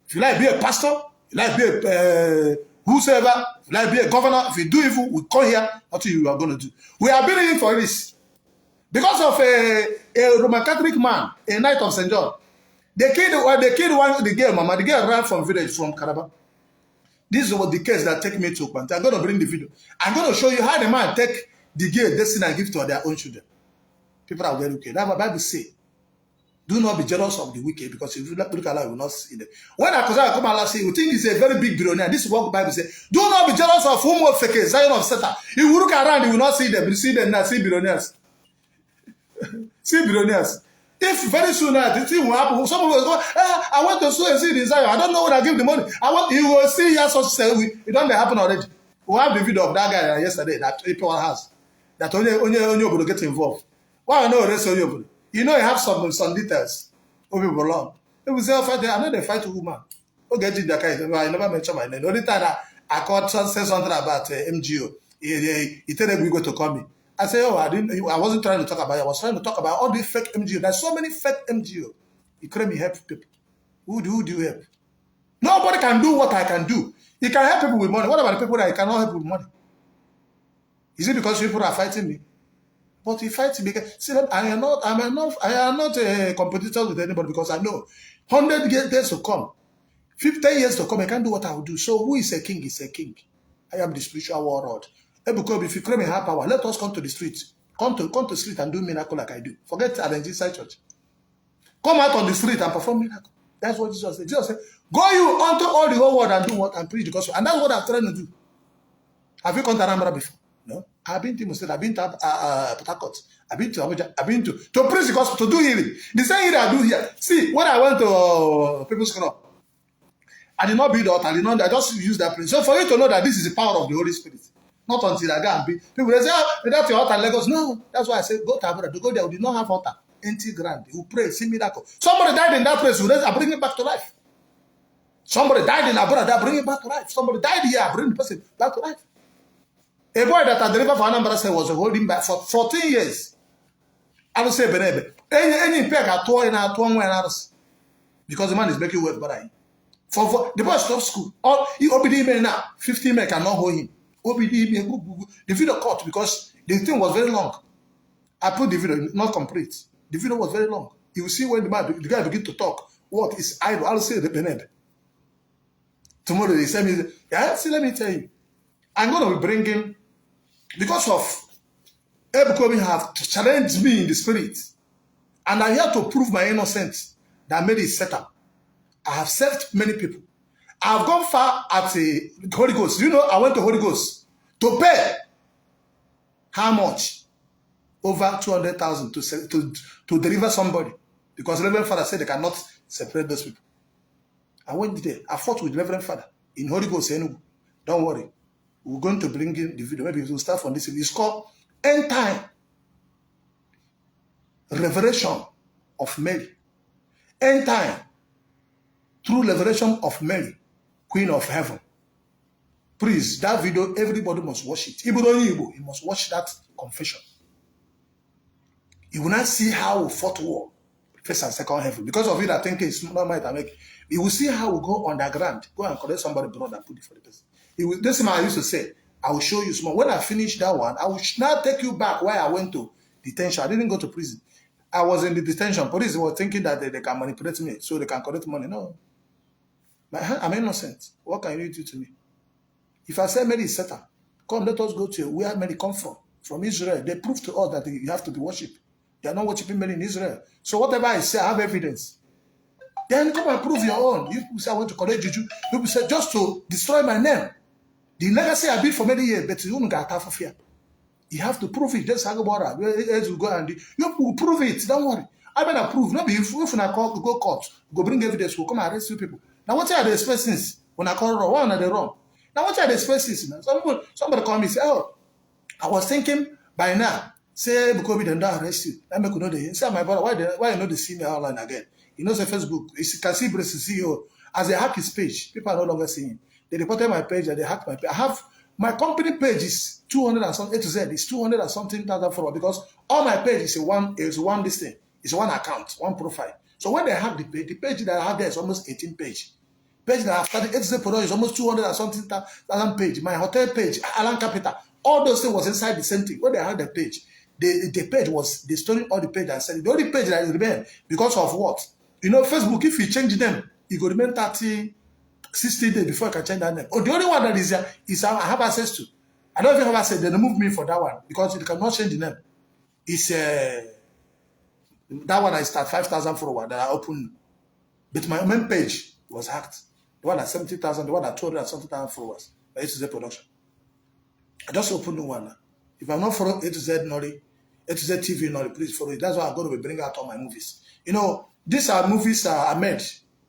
If you like be a pastor, if you like be a whosoever, if you like be a governor, if you do evil, we come here, what you are going to do. We are building for this. Because of a Roman Catholic man, a knight of St. John, they killed the girl, mama. The girl ran from village, from Calabar. This was the case that take me to Kwanta. I'm going to bring the video. I'm going to show you how the man take the girl, destiny, and give to their own children. People are very wicked. That's what the Bible says. Do not be jealous of the wicked, because if you look at Allah, you will not see them. When I come Allah say, you think he's a very big billionaire. This is what the Bible says. Do not be jealous of whom Ofeke, Zion of Satan. If you look around, you will not see them. You see them now, see billionaires. See billionaires. If very soon the thing will happen, someone will go, I want to sow and see Zion. I don't know what I give the money. You will see here such say it don't happen already. We have the video of that guy yesterday that people has. That only Obodo get involved. Why I know the rest of Obodo? You know you have some details. People belong. They will say, I know they fight a woman. Okay, I never mentioned my name. The only time I caught say something about MGO. He tell them we go to call me. I say, I wasn't trying to talk about it. I was trying to talk about all the fake MGO. There's so many fake MGO. You couldn't help people. Who do you help? Nobody can do what I can do. You can help people with money. What about the people that you cannot help with money? Is it because people are fighting me? But you fight me because see, I am not a competitor with anybody, because I know 100 years to come, 50 years to come, I can't do what I will do. So who is a king is a king. I am the spiritual warlord. Ebuka, if you claim you have power, let us come to the street. Come to the street and do miracle like I do. Forget arrange inside church. Come out on the street and perform miracle. That's what Jesus said. Jesus said, go you onto all the whole world and do what and preach the gospel. And that's what I'm trying to do. Have you come to Anambra before? No. I've been to Muslim, I've been to Port Harcourt, I've been to Abuja, I've been to preach the gospel, to do healing. The same healing I do here. See, when I went to People's Club, I did not build the altar, I just use that place. So for you to know that this is the power of the Holy Spirit. Not until I go and be. People they say, without your altar, Lagos. No, that's why I say, go to Abuja. To go there, we did not have altar. Empty ground. You pray, see miracle. Somebody died in that place, I bring it back to life. Somebody died in Abuja, I bring it back to life. Somebody died here, I bring the person back to life. A boy that I delivered for Anambra State was holding back for 14 years. I will say, Benebe. Any peg at 2 hours. Because the man is making work, but for the boy stopped school. All he OBD men now, 15 men cannot hold him. OBD men, the video cut because the thing was very long. I put the video, not complete. The video was very long. You will see when the guy begin to talk. What is idol? I'll say the Benebe. Tomorrow they send me, see, let me tell you. I'm going to be bringing, because of Ebuka have challenged me in the spirit, and I'm here to prove my innocence that made it set up. I have saved many people. I have gone far at the Holy Ghost. You know, I went to Holy Ghost to pay how much? Over 200,000 to deliver somebody, because Reverend Father said they cannot separate those people. I went there. I fought with Reverend Father in Holy Ghost. Don't worry. We're going to bring in the video. Maybe we'll start from this. It's called End Time Revelation of Mary. End Time True Revelation of Mary, Queen of Heaven. Please, that video, everybody must watch it. Even Ndi Igbo, you must watch that confession. You will not see how we fought war. first and second heaven. Because of it, I think it's not might I make. You will see how we go underground, go and collect somebody blood and put it for the person. This man I used to say, I will show you small. When I finish that one, I will now take you back where I went to detention. I didn't go to prison. I was in the detention. Police were thinking that they can manipulate me so they can collect money. No. I'm innocent. What can you do to me? If I say Mary is Satan, come, let us go to where Mary come from Israel. They prove to us that you have to be worshipped. They are not worshiping Mary in Israel. So whatever I say, I have evidence. Then come and prove your own. You people say I want to collect juju. People say just to destroy my name. The legacy I built for many years, but you don't get for fear. You have to prove it. Just Agabora. You go and you will prove it. Don't worry. I better prove. Not be if I call go court, go bring evidence, we'll come and arrest you people. Now what are the expenses when I call wrong? One are the wrong. Now what are the expenses? Somebody call me and say, oh, I was thinking by now, say because we don't arrest you. Let me know the say my brother, why you know they see me online again? He knows the Facebook. You can see Brace CEO as they hack his page. People are no longer seeing. They reported my page and they hacked my page. I have my company page is 200 and something A to Z. It's 200 and something thousand followers because all my page is one listing. It's one account, one profile. So when they hack the page that I have there is almost 18 page. Page that I have started A to Z product is almost 200 and something thousand page. My hotel page, Alan Capital, all those things was inside the same thing. When they had the page, the page was they storing all the page and said the only page that remained because of what? You know, Facebook, if you change them, it will remain 60 days before I can change that name. Oh, the only one that is here is I have access to. I don't even have access. They remove me for that one because you cannot change the name. It's that one I start 5,000 followers that I open, but my main page was hacked. The one at 70,000, the one at 200 and something thousand followers. A to Z production. I just opened the one. If I'm not following A to Z Nori, A to Z TV Nori, please follow it. That's why I'm going to be bringing out all my movies. You know, these are movies I made.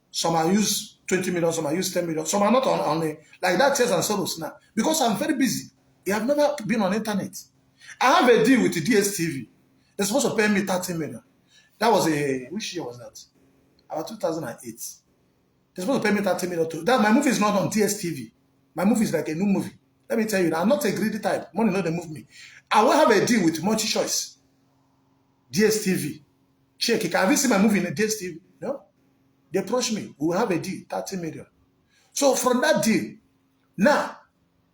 Some I use 20 million, some I use 10 million, some are not on like that Tears and Sorrows now. Because I'm very busy. I have never been on internet. I have a deal with the DSTV. They're supposed to pay me 30 million. That was which year was that? About 2008. They're supposed to pay me 30 million too. That my movie is not on DSTV. My movie is like a new movie. Let me tell you, I'm not a greedy type. Money not they move me. I will have a deal with Multi-Choice. DSTV. Check it. Have you seen my movie in the DSTV? No. They approached me. We will have a deal, 30 million. So from that deal, now,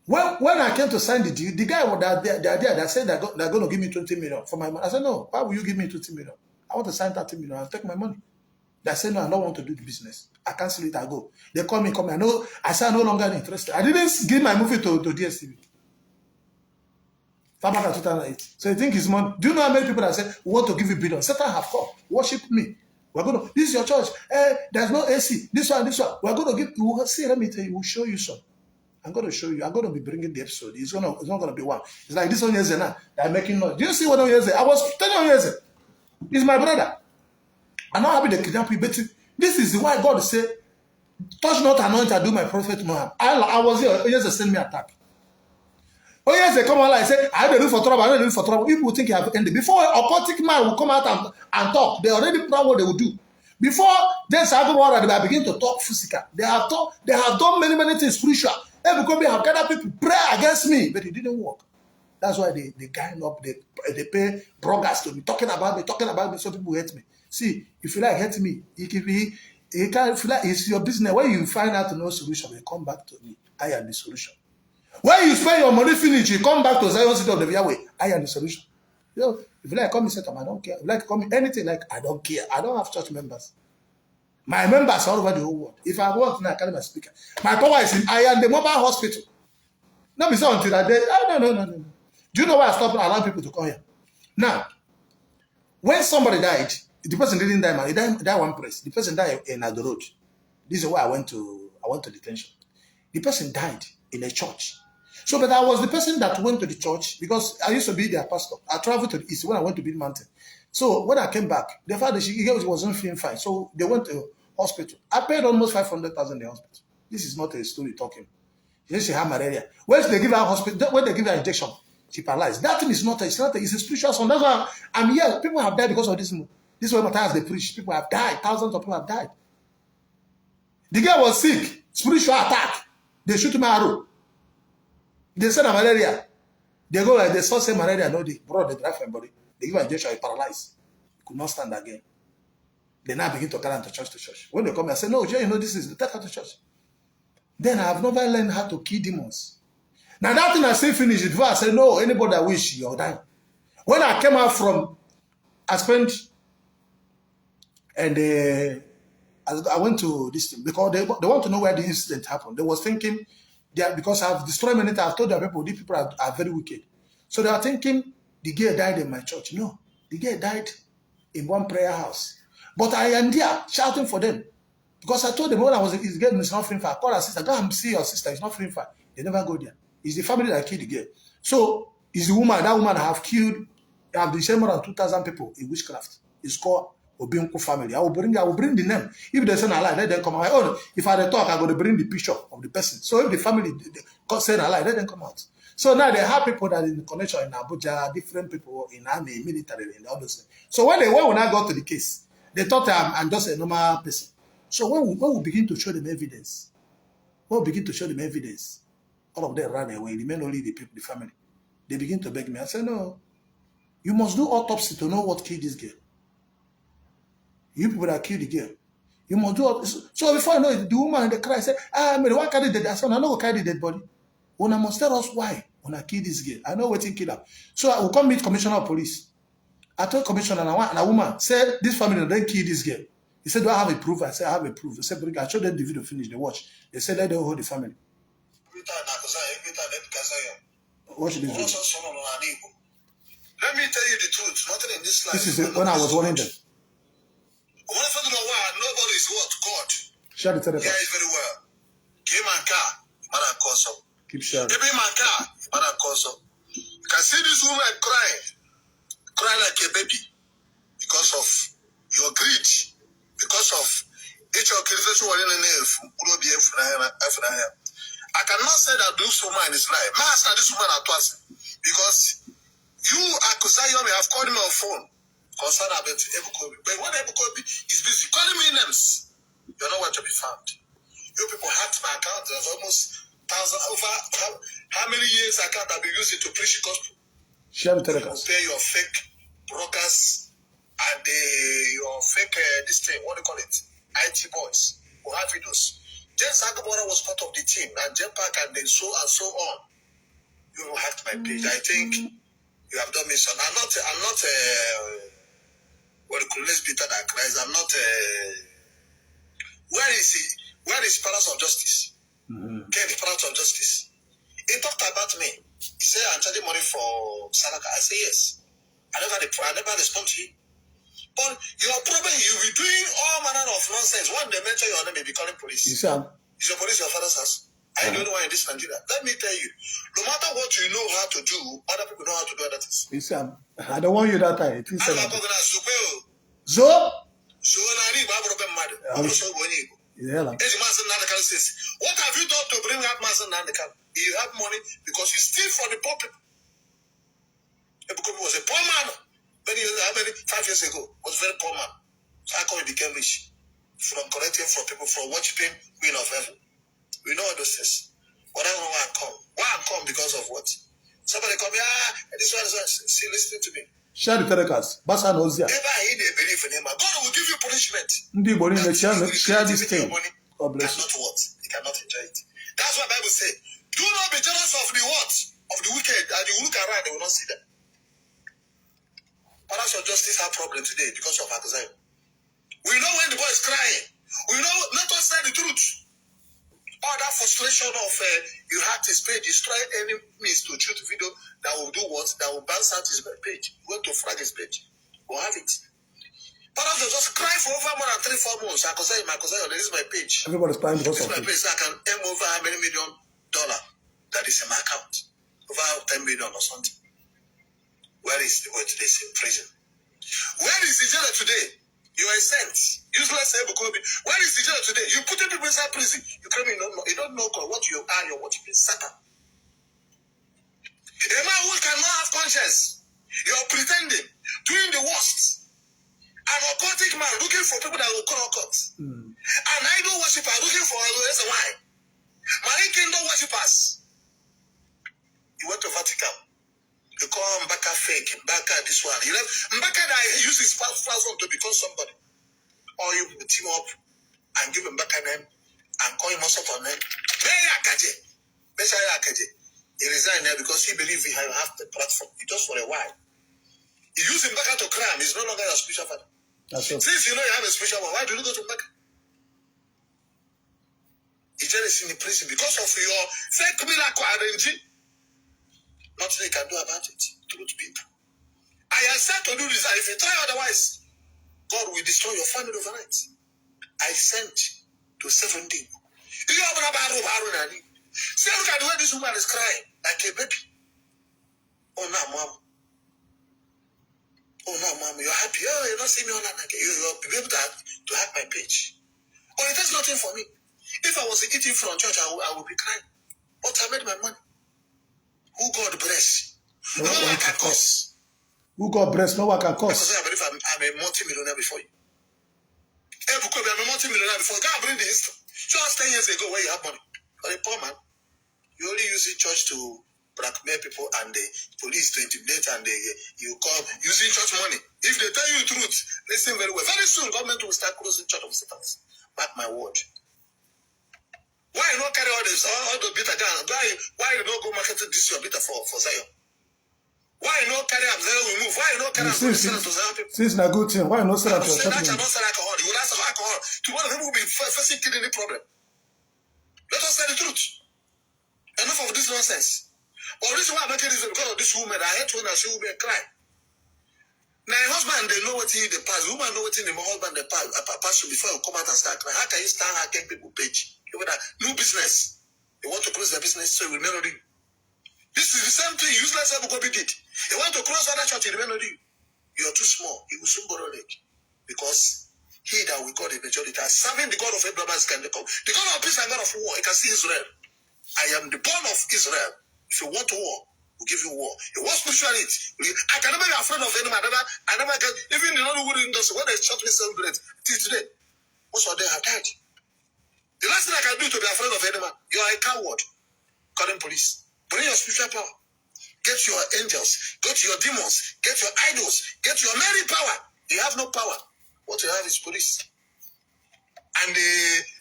when I came to sign the deal, the guy that said they're going to give me 20 million for my money. I said, no, why will you give me 20 million? I want to sign 30 million. I'll take my money. They said, no, I don't want to do the business. I cancel it, I go. They call me. I said, I'm no longer interested. I didn't give my movie to DSTV. Back in 2008. So you think it's money? Do you know how many people that say, we want to give you billion? Satan have come. Worship me. We're going to, this is your church. There's no AC. This one. We're going to give, see, let me tell you, we'll show you some. I'm going to show you. I'm going to be bringing the episode. It's not going to be one. It's like this one years now. They're making noise. Do you see what years I was 10 years. He's my brother. I'm not happy they kidnap you, but this is why God said, touch not anoint, I do my prophet no harm. I was here. Yes, they send me attack. Oh yes, they come out and say, I don't do for trouble, I don't do for trouble. People think you have ended. Before a occultic man will come out and talk, they already plan what they will do. Before then, they begin to talk physical. They have done many things spiritual. Ebuka have gathered people pray against me, but it didn't work. That's why they gang up, they pay bloggers to be talking about me, so people hate me. See, if you like hate me, you can't, if you like, it's your business. When you find out no solution, you come back to me. I am the solution. When you spend your money finish, you come back to Zion City of the Yahweh. I am the solution. You know, if you like call me Satan, I don't care. If you like call me anything, like I don't care. I don't have church members. My members are all over the whole world. If I work now, I carry my speaker. My power is in I am the mobile hospital. Not be so until that day. Oh, no. Do you know why I stopped allowing people to come here? Now, when somebody died, the person didn't die, man. He died one place. The person died in the road. This is why I went to detention. The person died in a church. So, but I was the person that went to the church because I used to be their pastor. I traveled to the east when I went to Big Mountain. So when I came back, they found that she wasn't feeling fine. So they went to hospital. I paid almost 500,000 in the hospital. This is not a story talking. She had malaria. When they give her hospital, when they give her injection, she paralyzed. That thing is not it's a spiritual son. That's why I'm here. People have died because of this. This is what Matthias they preach. People have died. Thousands of people have died. The girl was sick. Spiritual attack. They shoot him arrow. They said malaria. They go like they saw say malaria. No, they brought the drive from body. They give her injection. He paralyzed. He could not stand again. They now begin to carry them to church. When they come, I say, no, Jay, you know, this is, take her to church. Then I have never learned how to kill demons. Now that thing I say finish it before I say, no, anybody that wish, you're dying. When I came out from, I spent, and I went to this thing, because they want to know where the incident happened. They was thinking, because I've destroyed many things, I've told the people, these people are very wicked. So they are thinking, the girl died in my church. No, the girl died in one prayer house. But I am there shouting for them. Because I told them when I was his girl is not free fire. I called her sister, go and see your sister, it's not free fire. They never go there. It's the family that killed the girl. So it's the woman, that woman have destroyed more than 2,000 people in witchcraft. It's called Obinku family. I will bring the name. If they say a lie, let them come out. Oh, if I talk, I'm going to bring the picture of the person. So if the family say a lie, let them come out. So now they have people that in connection in Abuja, different people in army, military, and all those things. So when I got to the case, they thought I'm just a normal person. So when we begin to show them evidence, all of them ran away. Remain only the people, the family. They begin to beg me. I said, no, you must do autopsy to know what killed this girl. You people that killed the girl, you must do autopsy. So before I know it, the woman in the cry said, why carry the dead? I said, I know carry the dead body. When I must tell us why when I kill this girl. I know what kill her. So I will come meet Commissioner of Police. I told Commissioner and a woman said, this family didn't kill this girl. He said, do I have a proof? I said, I have a proof. They said, I showed them the video finish, they watch. They said, let them hold the family. Watch this video. Let me tell you the truth. Nothing in this life. This is when I was warning them. Nobody is what? God. Share the telephone. Yeah, very well. Give my car. Keep sharing. Give me my car. You can see this woman crying like a baby because of your greed, because of each organization. I cannot say that this woman is lying. Master, this woman at once, because you, Akusayo, have called me on phone concerned about Ebuka. But when Ebuka is busy calling me names, you're nowhere to be found. You people hacked my account. There's almost 1,000 over. How many years account I've been using to preach the gospel? Share the telegram. Compare your fake brokers and your fake this thing. What do you call it? IT boys who have videos. James Agabora was part of the team, and Jen Park and then so on. You hacked my page. I think you have done me some. I'm not what do you call it? Let's be that Christ. I'm not where is he? Where is Palace of Justice? Okay, the Palace of Justice. He talked about me. He said, I'm charging money for Salaka. I say yes. I never respond to you. But your problem, you'll be doing all manner of nonsense. When they mention your name, they be calling police. You see, is your police your father's house? I don't know why in this Nigeria. Let me tell you, no matter what you know how to do, other people know how to do other things. You see, I don't want you that time. I'm not going to Zo? Yeah. What have you done to bring out Master Nandekam? You have money because you steal from the poor people. Ebuka was a poor man. How many 5 years ago was a very poor man. So how come he became rich? From collecting from people, from worshiping Queen of Heaven. We know all those things. But I don't know why I come. Why I come because of what? Somebody come here, this one is still listening to me. Share the telecast. Basa knows ya. Never he they believe in him. God will give you punishment. Ndi Igbo in the channel, share this thing. God bless you. Cannot what? He cannot enjoy it. That's what the Bible says. Do not be jealous of the what? Of the wicked. And you look around, they will not see them. Palace of Justice have problem today because of Akazai. We know when the boy is crying. We know, let us say the truth. All that frustration of you hacked his page, you try any means to shoot a video that will do what? That will bounce out his page. You want to frag his page. We'll have it. Palace of just cry for over more than 3-4 months. Akazai, this is my page. Everybody's crying because of it. This is my page. So I can earn over how many $1 million that is in my account. Over 10 million or something. Where is the boy today? He's in prison. Where is the jailer today? You are sent. Useless Ebuka. Where is the jailer today? You put people inside prison. You claim you don't know God, what you are, you're what you Satan. A man who cannot have conscience. You're pretending, doing the worst. An occultic man looking for people that will call occult. An idol worshiper looking for a why. Marine kingdom worshippers. You went to Vatican. You call Mbaka fake, Mbaka this one. You know, Mbaka that uses his platform to become somebody. or you team up and give him back a name and call him also for name. He resigned there because he believed he had the platform. Just for a while. He used him back to crime. He's no longer your spiritual father. Since you know you have a spiritual one, why do you go to Mecca? He's just in the prison because of your fake miracle arranging. Nothing you can do about it. Truth be true. I am set to do this, and if you try otherwise, God will destroy your family overnight. I sent to 7 people. You have a see, look at the way this woman is crying like a baby. Oh, no, mom. Oh, no, mom, you're happy. Oh, you're not seeing me on that. You'll be able to hack my page. But it does nothing for me. If I was eating from church, I would be crying. But I made my money. Who God bless? No one can curse. Who God bless? No one can curse. Because I believe I'm a multi-millionaire before you. Ebuka, I'm a multi-millionaire before you. Can't bring the history. Just 10 years ago, where you have money. For a poor man, you only use the church to blackmail people and the police to intimidate and you call using church money. If they tell you the truth, listen very well. Very soon, government will start closing church of Satans. Mark my word. Why you not carry all this, all the bitter down? Why you not go market this your bitter for Zion? Why you not carry up Zion we move? Why you not carry up to Zion people? Since na good thing, why you not sell out to church? Not sell alcohol. You will ask for alcohol. Tomorrow people will be facing kidney problem. Let us tell the truth. Enough of this nonsense. But the reason why I'm making this because of this woman. I hate when I see women cry. Now, husband, they know what in the past. Woman know what in the husband the past before you come out and start crying. How can you start hacking people page? You know, new business. You want to close the business, so you will never do. This is the same thing useless Ebuka did. You want to close other church, you will never do. You're too small. You will soon borrow leg. Because he that we call the majority, serving the God of Abraham can become. The God of peace and God of war, you can see Israel. I am the born of Israel. If you want war, we'll give you war. You want spirituality. I can never be afraid of any man. I never get, even in Hollywood industry, when they shot me celebrate, till today, most of them have died. The last thing I can do to be afraid of any man, you are a coward. Call them police. Bring your spiritual power. Get your angels. Go to your demons. Get your idols. Get your many power. You have no power. What you have is police. And the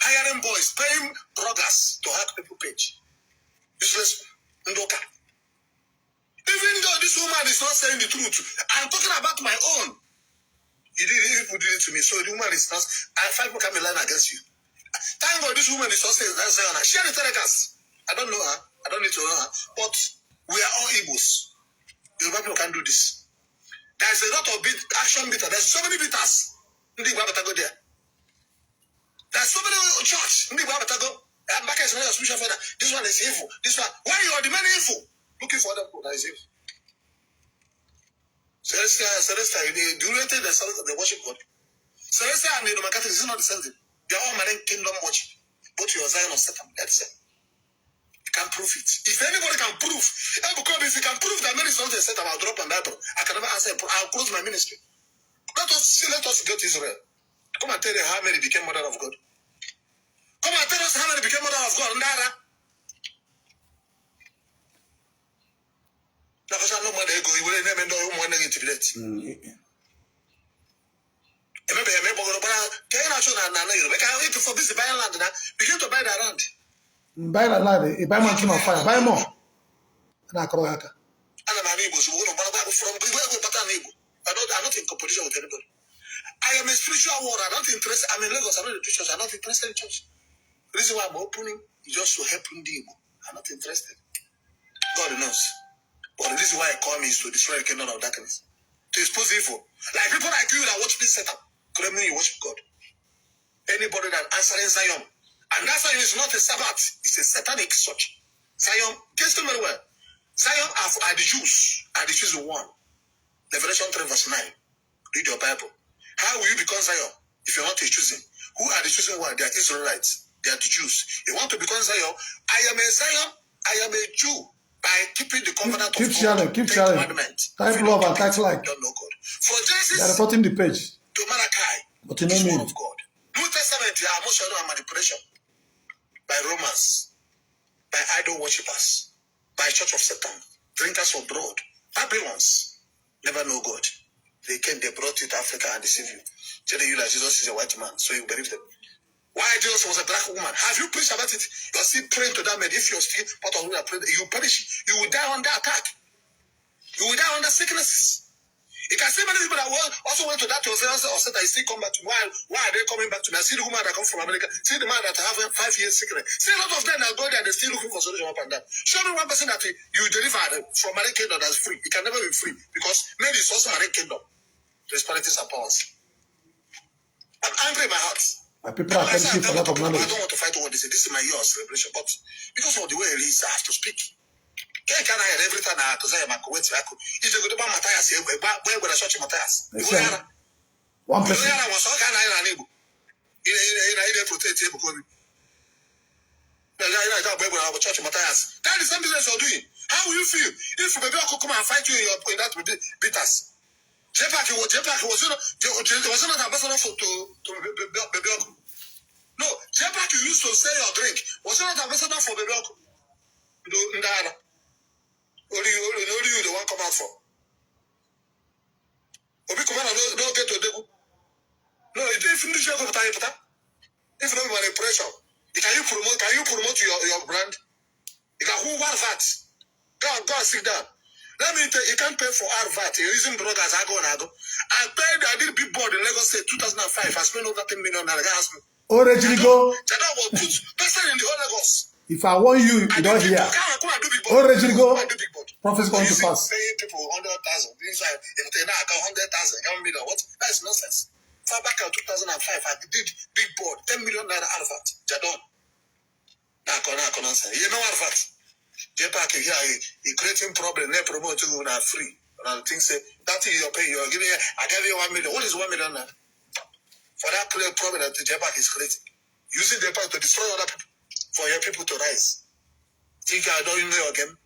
hiring boys, paying bloggers to hack people page. Useless Ndoka. Even though this woman is not saying the truth, I'm talking about my own. People did it to me, so the woman is not. I fight people can be lying against you. Thank God this woman is not saying that. Share the telecast. I don't know her. I don't need to know her. But we are all Igbos. Yoruba people can do this. There's a lot of action bitter. There's so many bitters. Ndi Igbo go there. There's so many church. Ndi Igbo go. Ebuka is not your spiritual father. This one is evil. This one. Why you are demanding evil? Looking for other people that is evil. Celestial, do you think they worship God? Celestial and the Roman Catholic is not the same thing. They are all marine kingdom worship. Both your Zion or Satan. That's it. You can prove it. If anybody can prove, if you can prove that many songs they said about drop and Bible, I can never answer. I'll close my ministry. Let us go to Israel. Come and tell them how many became mother of God. Come and tell us how many became mother of God. Ndara. Because I know what they go. You will never know who one they intimidate. Begin to buy the land. Buy the land. Buy mountain of fire. Buy more. I'm not in competition with anybody. I am a spiritual warrior. I'm not interested. I'm in Lagos. I'm not in the church. I'm not interested in church. The reason why I'm opening is just to help Ndi Igbo. I'm not interested. God knows. But the reason why I come is to destroy the kingdom of darkness. To expose evil. Like people like you that watch this setup. Claim you worship God. Anybody that answering Zion. And that Zion is not a Sabbath. It's a satanic such. Zion, guess them very well. Zion are the Jews. Are the chosen one. Revelation 3 verse 9. Read your Bible. How will you become Zion if you're not a chosen? Who are the chosen one? They are Israelites. They are the Jews. You want to become Zion? I am a Zion. I am a Jew. By keeping the covenant of God. Keep sharing. Type love and type like. Don't know God. For Genesis. They are reporting the page. To Malachi. But you know me. Of God. New Testament are most and manipulation. By Romans. By idol worshippers. By church of Satan. Drinkers of blood. Babylons. Never know God. They came, they brought you to Africa and deceived you. Telling you that Jesus is a white man, so you believe them. Why Jesus was a black woman? Have you preached about it? You're still praying to that man. If you're still part of who are praying, you perish. You will die under attack. You will die under sicknesses. You can see many people that also went to that or said that still come back to me. Why are they coming back to me? I see the woman that come from America. See the man that have 5 years sickness. See a lot of them that go there, they're still looking for solution up and down. Show me one person that you delivered from marine kingdom that's free. It can never be free because maybe it's also marine kingdom. Principalities and powers. I'm angry in my heart. My people are telling you for lack of knowledge. I don't want to fight over this. This is my year of celebration, but because of the way it is, I have to speak. Every time I have to say, I'm going to go to Matthias. Where would I search Matthias? One person. Was all kind of able. In protect Ebuka. I will church Matthias. That is something that you're doing. How will you feel if maybe I could come and fight you in that bitters? Jepak was not ambassador to Billionaires. No, Jepak you used to sell your drink was not ambassador for Billionaires. Only you the one come out for. Obi come out don't get to devil. No, if you need to go to if you don't want pressure, can you promote your brand? You can who want that? Go and sit down. Let me tell you, you can't pay for our VAT. You're using bloggers, I did big board in Lagos State 2005. I spent over 10 million. Oh, Regiligo. Jada will put person in the whole Lagos. If I want you, you don't hear. Oh, Regiligo. Prophecy going to pass. Paying people 100,000. If they now got 100,000, 1 million. What? That's nonsense. Far back in 2005, I did big board, 10 million naira out of VAT. Jadon. Now, nonsense. You know what VAT? Jepak here, he creating problem, they promote you now free. And I think say that thing you're paying, you're giving I gave you 1 million. What is 1 million now? For that problem that the Jepak is creating. Using Jepak to destroy other people, for your people to rise. Think I don't know your game?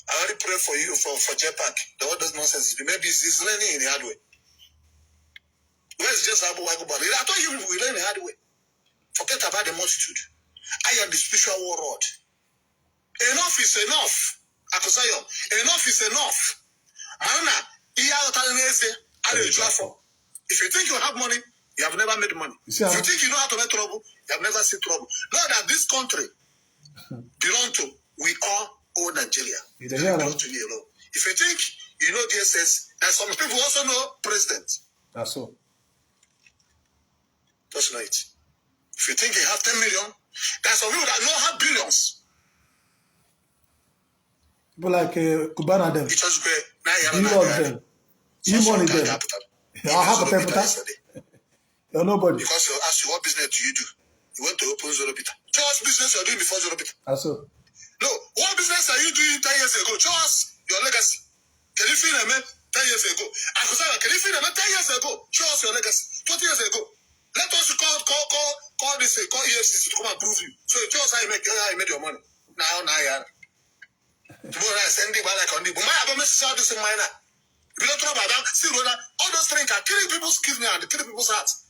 I already pray for you for Jepak. The all those nonsense. Maybe he's learning in the hard way. Where's just Abu Wago? I thought you will learn the hard way. Forget about the multitude. I am the spiritual war rod. Enough is enough. Akusayo. Enough is enough. If you think you have money, you have never made money. If you think you know how to make trouble, you have never seen trouble. Know that this country belongs to, we all own Nigeria. It belongs to me alone. If you think you know DSS, and some people also know president. That's all. Just know it. If you think you have 10 million, there's some people that know have billions. People like Kubana them. You love them. You money them. I have a temper. You're nobody. Because you ask you what business do you do? You want to open Zoro Peter. Show us business you're doing before Zoro Peter. That's all. No, what business are you doing 10 years ago? Show us your legacy. Can you feel them 10 years ago? Can you feel them 10 years ago? Show us your legacy. 20 years ago. Let us call this EFCC to come and prove you. So show us how you made your money. Now, yeah. Tomorrow I send you back like on the my above message all this in minor. If you don't talk about that, see all those things are killing people's kidney and killing people's hearts.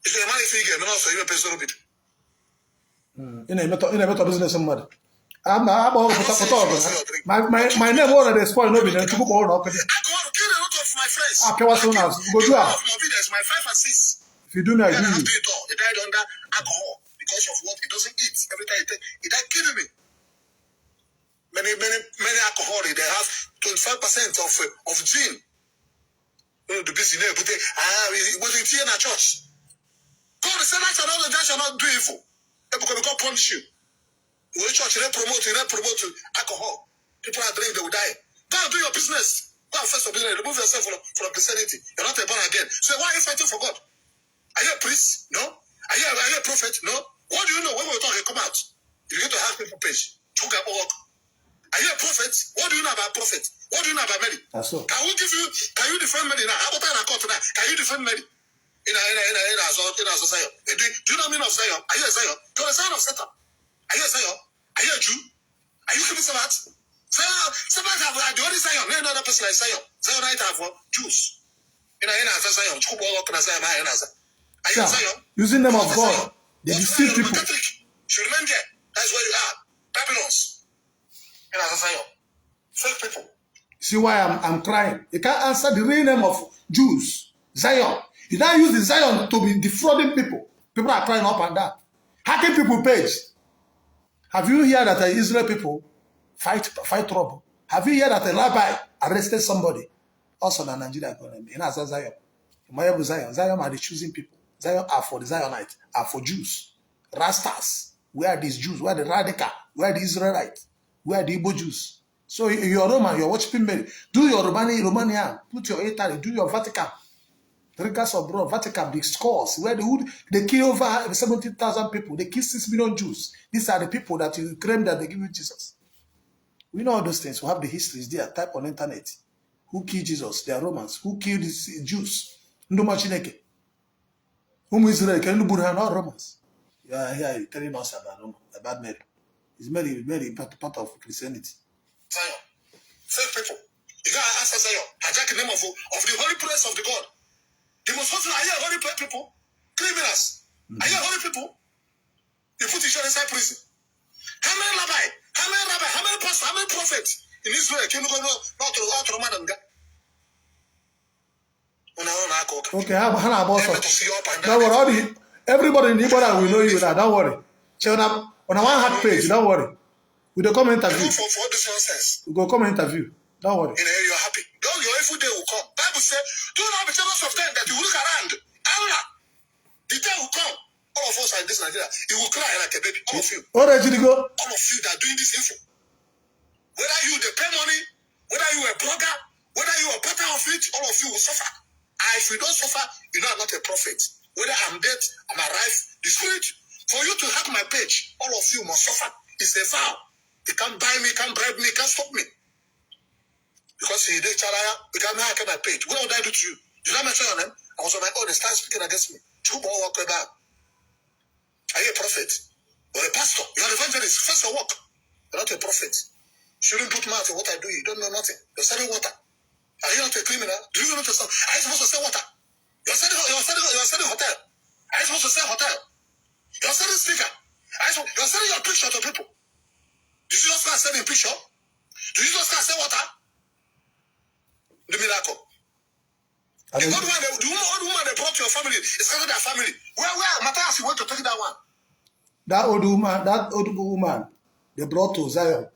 If you're a money figure, no, so you pay so bit. In a better business somebody. I'm all my name already spoiled no business to go on. I want to kill a lot of my friends. Okay, what's on us? Go do it. My 5 and 6. If you do not agree, he died under alcohol because of what he doesn't eat. Every time he died killing me. Many alcoholics, they have 25% of gin. The business, but was it here in a church? God said that shall not do evil. Because God punish you. When church they promote alcohol. People are drinking, they will die. Go and do your business. Go and face your business. Remove yourself from Christianity. You're not a born again. So why are you fighting for God? Are you a priest? No. Are you a prophet? No. What do you know? When we talk, come out. If you go to have people page, are you a prophet? What do you know about prophet? What do you know about Mary? That's all. Can you defend Mary now? How about in a court now? Can you defend Mary? In a Zion. Do you know the meaning of Zion? Are you a Zion? You're a Zion of Satan. Are you a Zion? Are you a Jew? Are you keeping Sabbath? Sabbath have the only Zion. No other person like Zion. Zion I have Jews. In a Zion. Are you a Zion? Using them of God. They deceive people. You remain there. That's where you are. Babylons. In Zion. Fake people. See why I'm crying? You can't answer the real name of Jews, Zion. You now use the Zion to be defrauding people. People are crying up and down. Hacking people page. Have you heard that the Israel people fight trouble? Have you heard that a rabbi arrested somebody? Also in Nigeria economy. In Zion. Zion are the choosing people. Zion are for the Zionites, are for Jews. Rastas. Where are these Jews? Where are the radical? Where are the Israelites? Where are the Igbo Jews? So you're Roman, you're worshiping Mary. Do your Romanian, put your Italy, do your Vatican. Regards of blood, Vatican, big scores. Where they kill over 70,000 people. They kill 6 million Jews. These are the people that you claim that they give you Jesus. We know all those things. We have the histories there. Type on internet. Who killed Jesus? They are Romans. Who killed the Jews? Nduma Chineke. Whom Israel? Can you Burhan or Romans? You are here telling us about Mary. It's Mary part of Christianity. Zion. Fake people. You gotta answer Zion. Hijack the name of the holy place of the God. The most hostile, are you holy people? Criminals. Are you holy people? You put each other inside prison. How many rabbi? How many pastors? How many prophets in Israel? Can you go not to Roman and okay, how about don't worry. Everybody in Igbo will know you now. Don't worry. On a one-hand page, don't worry. We will come interview. For this nonsense. We will come interview. Don't worry. You're happy. Your evil day will come. Bible says, do not be jealous of them that you will look around. Allah, the day will come. All of us are in this Nigeria. You will cry like a baby. All of you. All right, go. All of you that are doing this info. Whether you they pay money, whether you a blogger, whether you are part of it, all of you will suffer. And if you don't suffer, you know I'm not a prophet. Whether I'm dead, I'm alive, the spirit. For you to hack my page, all of you must suffer. It's a vow. You can't buy me, can't bribe me, can't stop me. Because he did Charaya, you can't hack my page. What would I do to you? Did I mention your name? I was on my own, they started speaking against me. Are you a prophet? Or a pastor? You're an evangelist. First your work. You're not a prophet. You shouldn't put mouth in what I do. You don't know nothing. You're selling water. Are you not a criminal? Do you know to sell? Are you supposed to sell water? You're selling hotel. Are you supposed to sell hotel? You're selling speaker. You're selling your picture to people. Did you just start selling picture? Did you just start selling water? The miracle. The old woman they brought to your family is not their family. Where Matthias, you want to take that one? That old woman, they brought to Zion.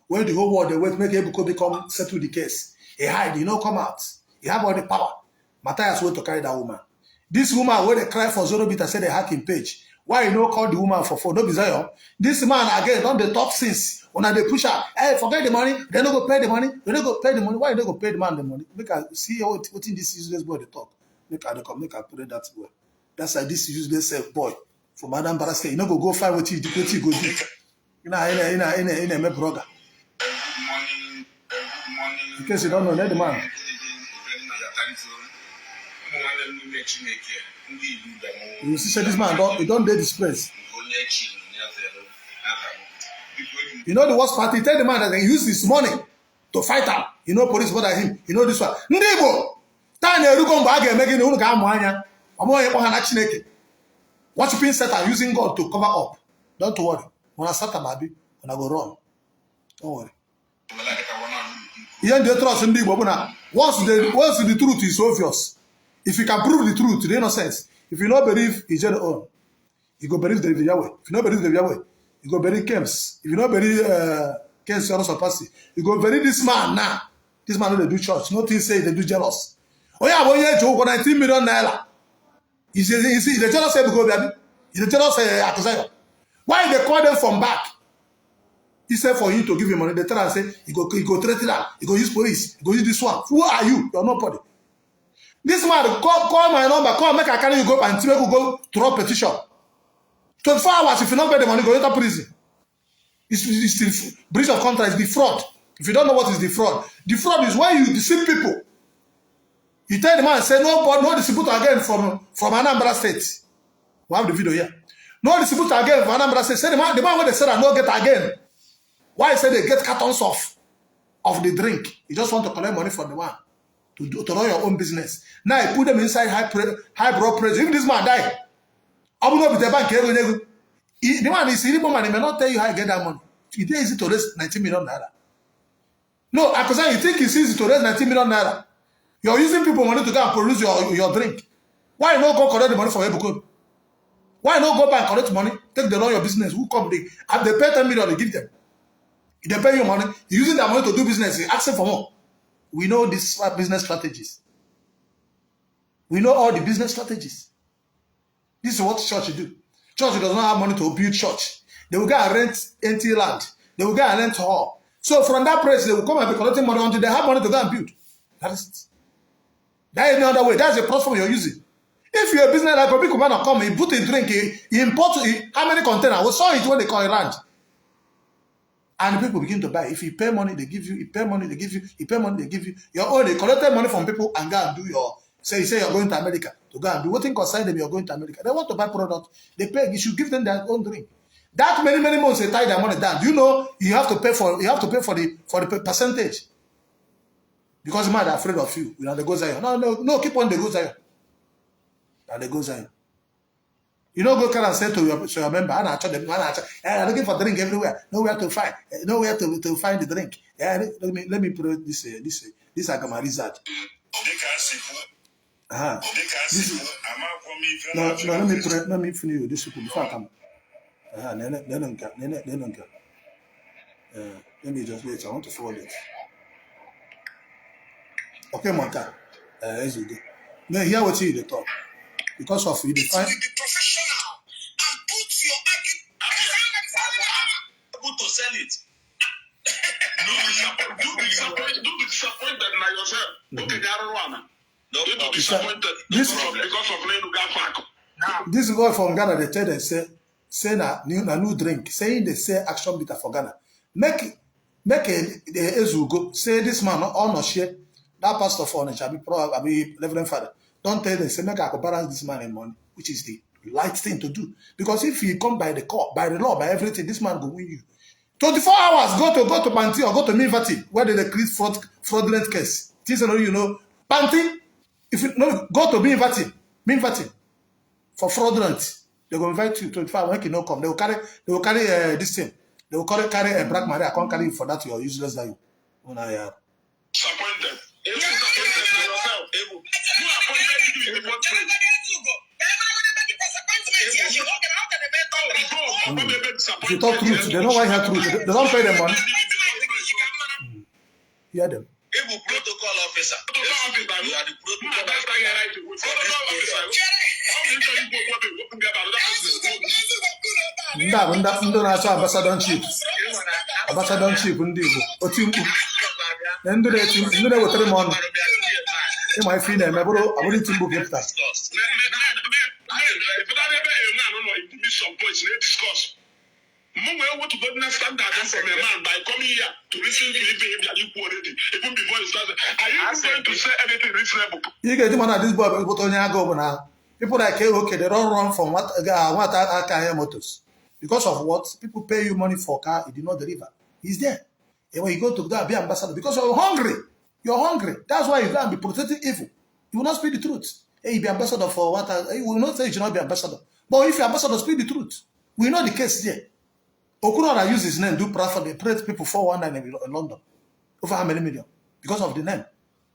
When the whole world they wait, make Ebuka settle the case. He hide, come out. He have all the power. Matthias went to carry that woman. This woman, when they cry for Zorobita, said they hack in page. Why you call the woman for phone? No be Zion. This man again, don't they talk since. When they push her, hey, forget the money. They don't go pay the money. They don't go pay the money. Why you don't go pay the man the money? Make I see what in this useless boy they talk. Make I put it that way. That's like this useless boy from Adam Baraske. You know go find what you go do. You know, in a brother. In case you don't know, let the man. You see, this man don't date this place. You know the worst part, he tell the man that they use his money to fight him. You know police bother him. You know this one. Ndi Igbo. Worshiping Satan, using God to cover up. Don't worry. When I start a baby, when I go wrong. Don't worry. You trust Ndi Igbo. Once the truth is obvious, if you can prove the truth, the innocence, if you don't believe, it's your own. You go believe the Yahweh. If you don't believe the Yahweh, you go bury Kems. If you don't bury Kems, you're not supposed to. You go bury this man now. This man don't do church. Nothing say they do jealous. Oh yeah, well yeah, Joe, 19 million naira. You see, the jealous say go baby. The jealous say accusation. Why they call them from back? He said for you to give him money. They tell and say you go threaten that. You go use police. You go use this one. Who are you? You're nobody. This man call my number. Call make I carry you go and Timmy go throw petition. 24 hours, if you don't pay the money, go into prison. It's the breach of contract, it's the fraud. If you don't know what is the fraud is when you deceive people. You tell the man, say, no distributor again from Anambra State. We have the video here. No distributor again from Anambra State. Say the man when they said I no get again. Why say they get cartons of the drink? You just want to collect money from the man to run your own business. Now you put them inside high blood pressure. If this man die, I will not be the bank. The man is Igbo man, he may not tell you how you get that money. It is easy to raise 19 million naira. No, Akosa, you think it's easy to raise 19 million naira? You're using people money to go and produce your drink. Why not go collect the money for Ebuka? Why not go back and collect money? Take the run your business. Who come? They pay 10 million, they give them. They pay you money. You're using that money to do business. You're asking for more. We know these business strategies. We know all the business strategies. This is what church do. Church does not have money to build church. They will go and rent empty land. They will go and rent hall. So from that place, they will come and be collecting money until they have money to go and build. That is it. That is the other way. That's the platform you're using. If you're a business like a big man come, he put a drink, he import how many containers? We saw it when they call it land. And people begin to buy. If you pay money, they give you. You pay money, they give you. You pay money, they give you. Your own, they collected money from people and go and do your. Say you're going to America to go and do. What thing concern them? You're going to America. They want to buy product. They pay. You should give them their own drink. That many months they tie their money down. You know you have to pay for the percentage. Because man are afraid of you. You know they go Zion. No. Keep on the go Zion. And they go Zion. You know, go come and say to your member, I'm looking for drink everywhere. Nowhere to find. Nowhere to find the drink. Yeah, let me put this Agamariza. No, let me finish with this before I come. Let me just wait. I want to forward it. Okay, Monta. As you do. Now, hear what you talk. Because of you define. Be professional and put your able to sell it. Do be disappointed by yourself. Okay, they are wrong. No, be disappointed because of playing back. This boy from Ghana, they tell them say na new drink. Saying they say action bitter for Ghana. Make a Ezugo say this man all not share that pastor for be Reverend Father. Don't tell them say make I could balance this man in money, which is the right thing to do. Because if you come by the court, by the law, by everything, this man will win you. 24 hours, go to Panty or go to Minvati, where they create fraudulent case. You know, Panty, if you no go to Minvati for fraudulent, they will invite you 25 when you no come. They will carry this thing. They will carry a Blackmail. I can't carry you for that. You are useless than you. Disappointed. If you talk truth, they know why you have truth. They don't pay them money. Hear them. Protocol officer. You are the protocol officer. Ambassador chief Ndi Igbo. Otimpu. Ndị na-ewetara m ọnụ. Ịma ife ị na-eme abụrụ itimbu gị pụta. You get him on this boy, but on your go now. People like okay, they don't run from what car motors. Because of what? People pay you money for car, it did not deliver. He's there. And when you go to go and be ambassador, because you're hungry. You're hungry. That's why you go and be protecting evil. You will not speak the truth. Hey, you be ambassador for what? You will not say you should not be ambassador. But if you're ambassador, speak the truth. We know the case there. Okunora use his name, do prayer they pray people 419 in London. Over how many million? Because of the name.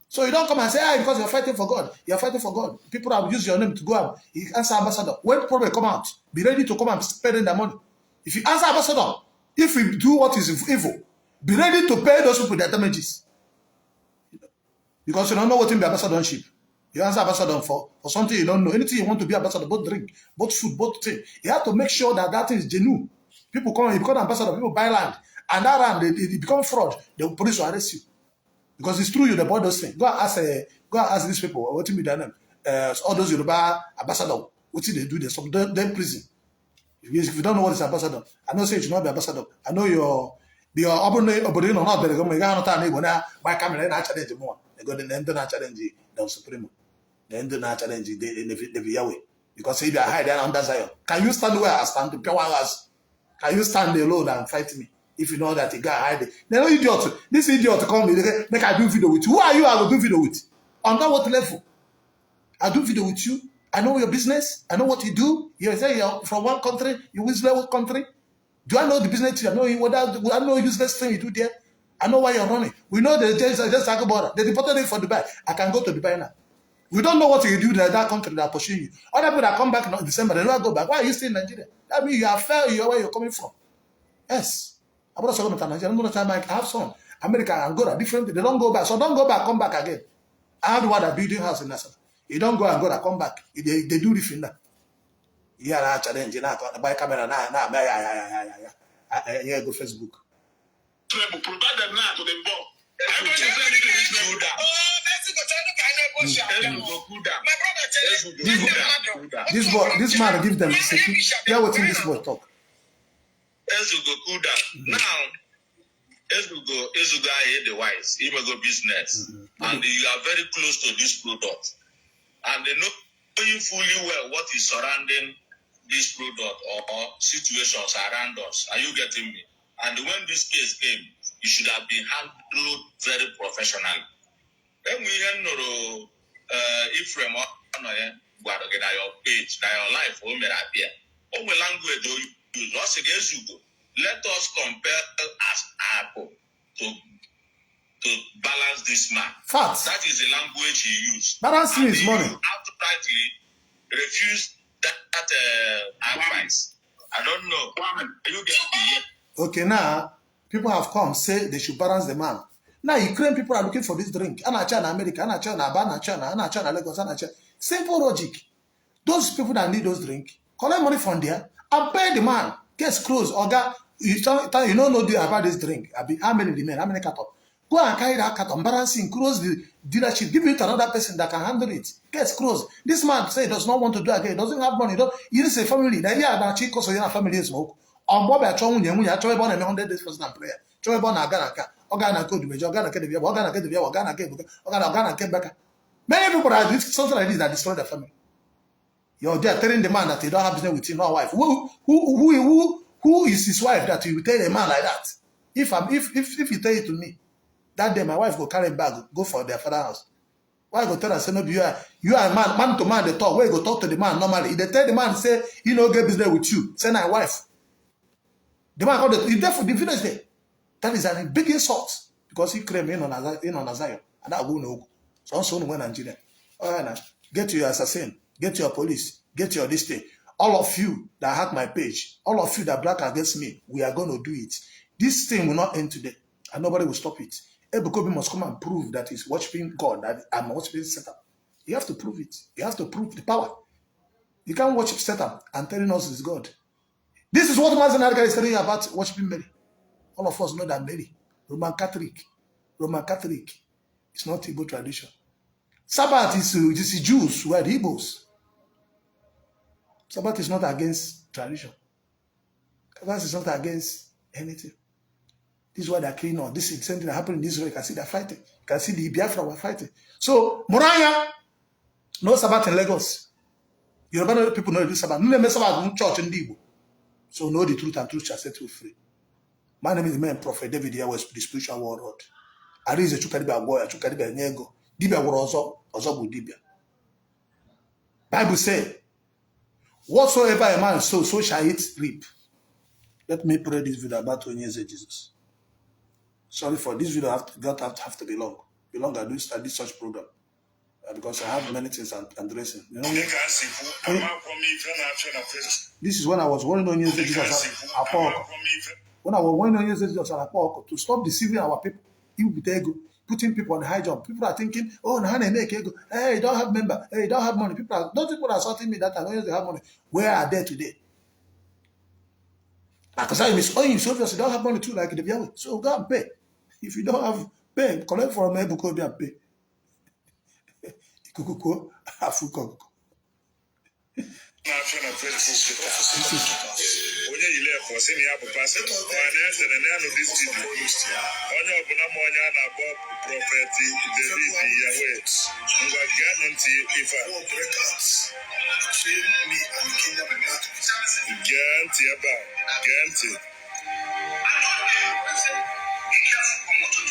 So you don't come and say, because you're fighting for God. You're fighting for God. People have used your name to go out. You answer ambassador. When the problem come out, be ready to come and spend their money. If you answer ambassador, if you do what is evil, be ready to pay those people their damages. Because you don't know what in the ambassadorship. You answer ambassador for something you don't know. Anything you want to be ambassador, both drink, both food, both things. You have to make sure that thing is genuine. People come, you become ambassador, people buy land. And that land, they become fraud. The police will arrest you. Because it's true you bought those things. Go and ask these people, what do you mean? All those Yoruba ambassador, what do they do? They're in prison. If you don't know what is ambassador, I know say you should not be ambassador. I know your obodo no not better. You can't tell me my camera na challenge more. They go the end na challenge the supreme. The end na challenge the Yahweh. Because if you are hiding under Zion, can you stand where I stand? Pure hours. Can you stand alone and fight me? If you know that a guy hiding, they no idiot. This idiot come make I do video with you. Who are you? I will do video with. On that what level? I do video with you. I know your business. I know what you do. You say you're from one country. You which level country? Do I know the business? I know useless thing you do there. I know why you're running. We know the just talk border. They deported it for Dubai. I can go to Dubai now. We don't know what you do in that country that pushing you. Other people that come back in December, they don't go back. Why are you still in Nigeria? That means you have failed. You are where you're coming from. Yes. I'm not talking about Nigeria. I'm not talking about I have some. America and Angola, different. They don't go back. So don't go back, come back again. I have the one that building house in Nassau. You don't go and go and come back. They do the thing now. Yeah, I challenge you now. Buy camera now. Yeah, go Facebook. Provide them now to the ball. This man give them security. Yeah, what in this boy talk? Now, Ezuga the wise, he will go business, and you are very close to this product, and they know you fully well what is surrounding this product or situations around us. Are you getting me? And when this case came, you should have been handled very professionally. Then we know Ephraim on your page, that your life will appear. What language do you use? Once again, you go. Let us compare as Apple to balance this man. Facts. That is the language he used. Balancing is money. Outrightly refuse that advice. I don't know. You get me? Okay, now people have come say they should balance the man. Now Ukraine people are looking for this drink. China, America, China, China, Lagos, China. Simple logic. Those people that need those drinks, collect money from there and pay the man. Case closed. Oga, you don't know about this drink. How many remain? How many carton? Go and carry that carton, balancing, close the dealership, give it to another person that can handle it. Case closed. This man say he does not want to do again. He doesn't have money. He is a family. Then yeah, that chick also a family smoke. On Bob at Chong, you are trying to 100 days for prayer. Try born a Ganaka. Organa could be Organa get the Organa get the Organa get Organa get back. Many people are doing something like this that destroy the family. You're there telling the man that he don't have business with him, no wife. Who is his wife that you tell a man like that? If you tell it to me, that day my wife go carry bag, go for their father's house. Why go tell her say no? You are man to man. They talk. Where you go talk to the man normally? If they tell the man say he no get business with you, say my wife. The man called it. He's there for the village there. That is a big insult because he claim in on Zion, and that will know. So also when Nigeria, all right now, get your assassin, get your police, get your this thing. All of you that hack my page, all of you that black against me, we are going to do it. This thing will not end today, and nobody will stop it. Ebuka must come and prove that he's worshiping God, that I'm worshiping Satan. You have to prove it. You have to prove the power. You can't worship Satan and telling us it's God. This is what Mazenarga is telling you about worshiping Mary. All of us know that Mary, Roman Catholic, it's not Igbo tradition. Sabbath is Jews who are the Igbos. Sabbath is not against tradition. Sabbath is not against anything. This is why they're killing on. This is something that happened in Israel. You can see they're fighting. You can see the Biafra were fighting. So, Moraya, no Sabbath in Lagos. Yoruba people know the Sabbath. No name Sabbath in church in Ndi Igbo. So know the truth and truth shall set you free. My name is the man Prophet David here was the spiritual world. I raise a chukadiba boy, a chukadiba nyego. Dibia was also with Dibia. Bible say, whatsoever a man sows, so shall it reap. Let me pray this video about 20 years of Jesus. Sorry for this video, have to be long. Be long, I do start this such program. Because I have many things and dressing. You know me? This is when I was warning on years of Jesus at when I was warning on years of Jesus at to stop deceiving our people. He will be there, putting people on the high jump. People are thinking, oh, hey, you don't have member, hey, you don't have money. Those people are assaulting me that I know they have money. Where are they today? Because I miss, oh, you don't have money too, like the Bible. So go and pay. If you don't have, pay, collect from Ebuka and pay. Kukuko, Afuko. Onye ile for senior Abu Pastor. Finance and none of this studio. Onye obuna mo onye na-akpọ Prophet David Yahweh. Ngwa gaa ntị ife a. Gaa ntị ebe a. Gaa ntị.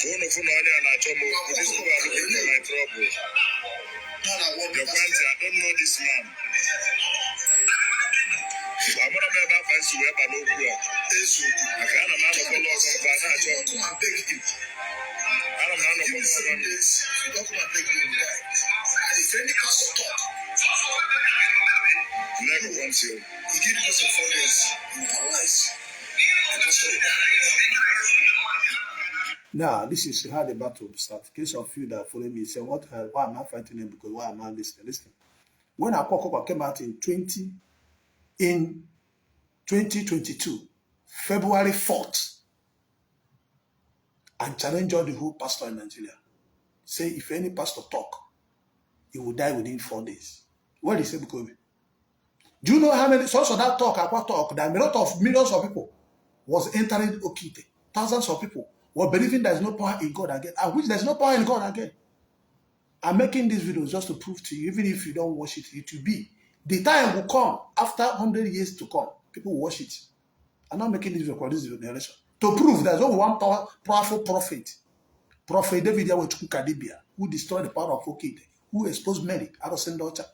Phone onye a na-achọ m. This people are looking for my trouble. I don't know this man. Amara me ba fancy we ba no ku a. Esu. Aka na ma no follow up on ba na cho. Come and beg him. I don't know no problem. You don't come and beg him die. And if any pastor talk. Never wants you. He give us a 4 days. You paralyze. Now, this is how the battle starts. In case of you that follow me, say, why am I fighting him? Because why am I listening? Listen. When Akoko came out in 2022, February 4th, and challenged all the whole pastor in Nigeria. Say, if any pastor talk, he will die within 4 days. What did he say? Because do you know how many sources of that talk, that a lot of millions of people was entering Okite? Thousands of people were believing there is no power in God again, and which there is no power in God again. I'm making this video just to prove to you, even if you don't watch it, it will be. The time will come after 100 years to come. People will watch it. I'm not making this video for this generation. To prove there's only one powerful prophet. Prophet David Kadibia, who destroyed the power of Okite, who exposed Mary, Arosen daughter.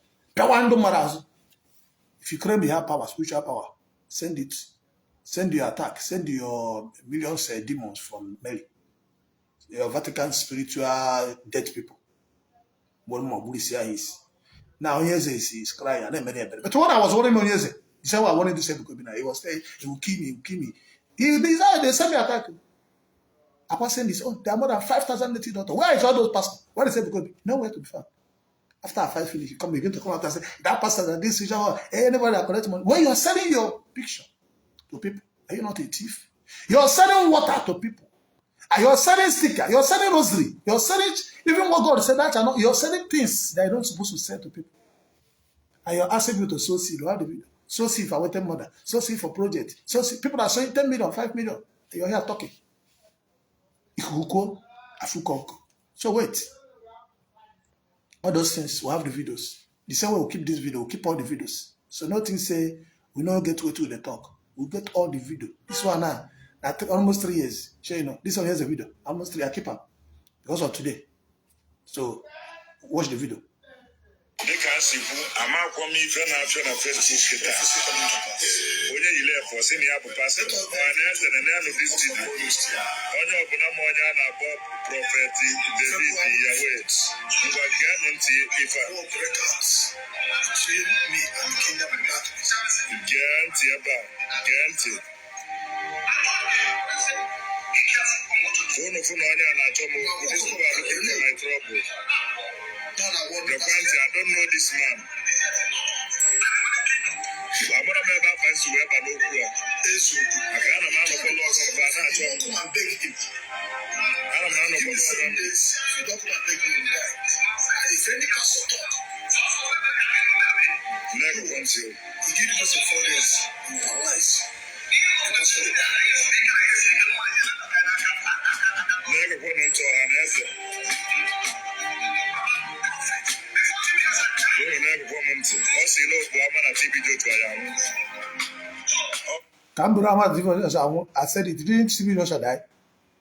If you claim you have power, spiritual power, send it. Send your attack. Send your millions of demons from Mary. Your Vatican spiritual dead people. One more Bulisia is. Now, he's crying. But what I was warning on Yeze, he said, what I wanted to say because he was saying, he will kill me, he will kill me. They send me attack. I was saying this, there are more than 5,000 native doctors. Where is all those pastors? What is it? Because nowhere to be found. After I fight finish, you begin to come out and say, that pastor and this, anybody that collect money. When you are selling your picture to people, are you not a thief? You're selling water to people. And you're selling sticker. You're selling rosary. You're selling, even what God said that you're selling things that you're not supposed to sell to people. And you're asking people to sow seed. How do you sow seed for waiting mother? Sow seed for project. Sow seed. People are sowing 10 million, 5 million. And you're here talking. So wait. All those things, we'll have the videos. The same way we'll keep this video, we'll keep all the videos. So nothing say, we don't get way to the talk. We'll get all the video. This one now, almost 3 years. Sure, you know, this one has a video. Almost 3, I keep them. Because of today. So, watch the video. I don't know this man. Amara me ba fancy we ba no ku a. Esu. Aka na ma no follow up on ba na cho. Come and beg him. I don't know no problem. You don't come and beg him die. And if any pastor talk. Never wants you. He give the person 4 days. You paralyze. Never put into an answer. I said it. Didn't TB Joshua die?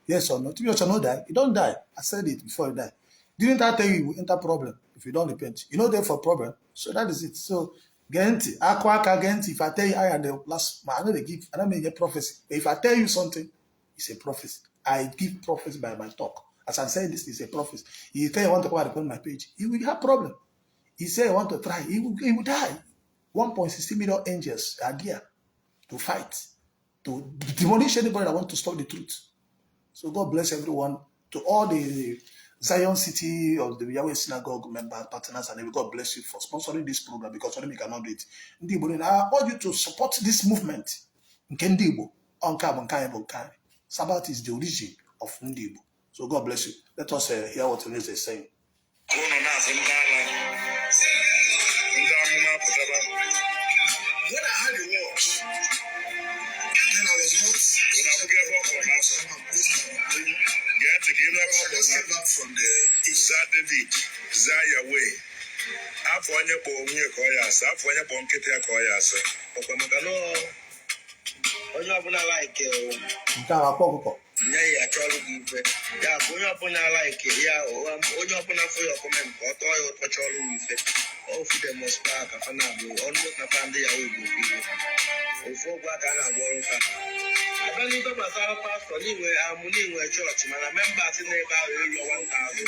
Yes or no? TB Joshua not die. He don't die. I said it before he died. Didn't I tell you will enter problem if you don't repent? You know there for problem. So that is it. So Genti, Akwaka Genti, if I tell you I am the last man, I know they give, I don't mean a prophecy. But if I tell you something, it's a prophecy. I give prophecy by my talk. As I'm saying this is a prophecy. He tell you want to come and on my page, he will have problem. He said I want to try, he will die. 1.60 million angels are there to fight, to demolish anybody that wants to stop the truth. So God bless everyone. To all the Zion City of the Yahweh Synagogue members, partners, and God bless you for sponsoring this program because only me cannot do it. Ndi Igbo, I urge you to support this movement. Ndi Igbo, Sabbath is the origin of Ndi Igbo. So God bless you. Let us hear what Enes is saying. When I had a watch, then I was not. Just came back from the David, Zayaway. After one year, Koyas, after one year, Ponkete Koyas. Onye like yeah, actually, yeah, onye ọbụla like ya onye ọbụla for your comment ka ọ tọọ ya ụtọ chọrọ ife all for them must park a fanabo, almost a family or for what I want. I don't even know how fast anywhere. I'm winning a church, man. I remember in the area 1,000.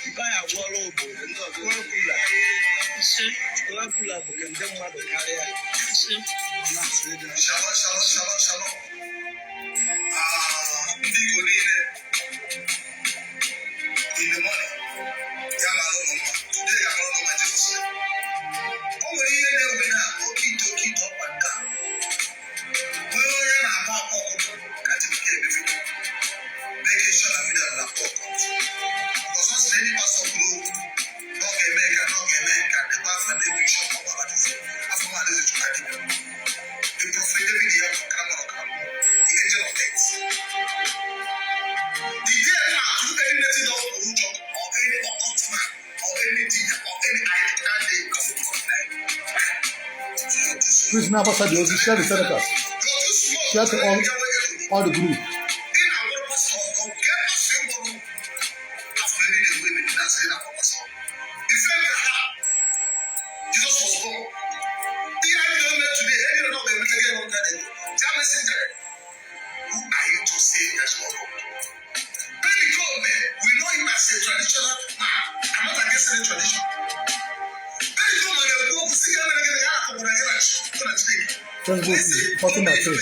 If I have one over, and not one cooler. One cooler can do what the carrier. Shalom. Ndi Igbo niile in the morning. Ya mara ụmụ today ya mara ụmụ Jesus. O nwere ihe na-ewe na oke ite ọkwa nke a. Nwere onye na-agba akwa ọkụkọ ka Chibike emefe. Making sure that we don't have talk. Because once any pastor grow, no game maker, the pastor they bring shop of our disease. After one is to carry them. The prophet David here to come on, the angel of death. The day now to any native of Urujo or any occult man or any demon or any idol that they come to connect. Please now, Pastor Joseph, share the telecast. Share to all the group. Jesus was born. Who are you to say that's not God? Very good, man. We know him as a traditional man. I'm not against any tradition. Very good, man. We go see him Talking about faith.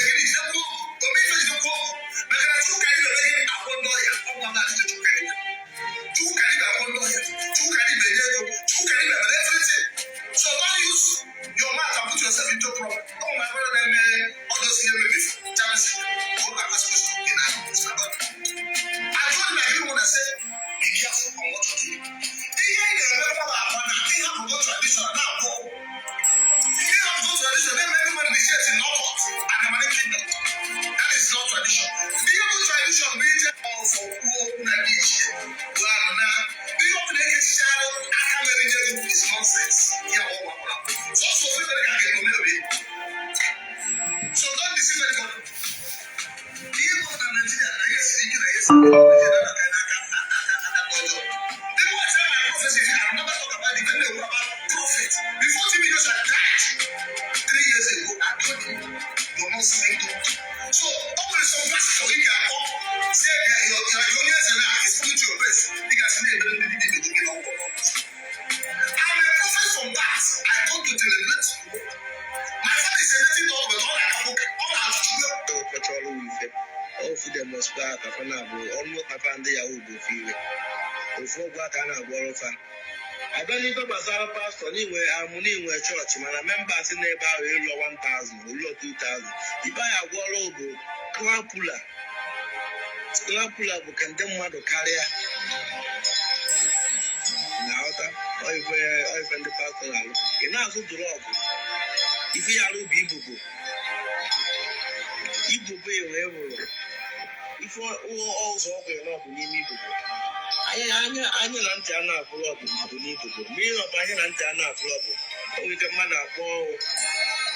So don't use your mouth and put yourself into a problem. Oh my brother, all those here will be Jamison. What am I supposed to be now? I told my people when I said, be careful on what you do. They ain't remember about one. They have to go tradition now. They have to go tradition. Then everybody be shared in North and the money kingdom. That is not tradition. The other tradition we take all for who open a dish. Well, now, the open a shadow, I can't let it go. It's nonsense. Yeah, so don't deceive anybody. Before TV news had died 3 years ago, I told you, you're not saying God. So, always some pastor in your home say your youngest and I is put your best. You guys say they don't need to give up. I'm a prophet from that. I come to deliberate. My father is a native dog, but all I have all our children. Petrol with it. All for them must back up and I will almost have found the Yahoo feel it. Before what I have borrowed. I don't even bazaar pastor anywhere. I'm winning a church, man. I remember in the area 1,000, or 2,000. If I have one over, Clapula, we can do what to carry. Now, I find the pastor. You know, so drop. If you are Ibuka, wherever. If you also not believe me, anyị na ntị a na-afụrụ ọgụ bụ n'Igbo mmiri ọba anyị na ntị a na-afụrụ ọgụ onweke mmadụ akpọ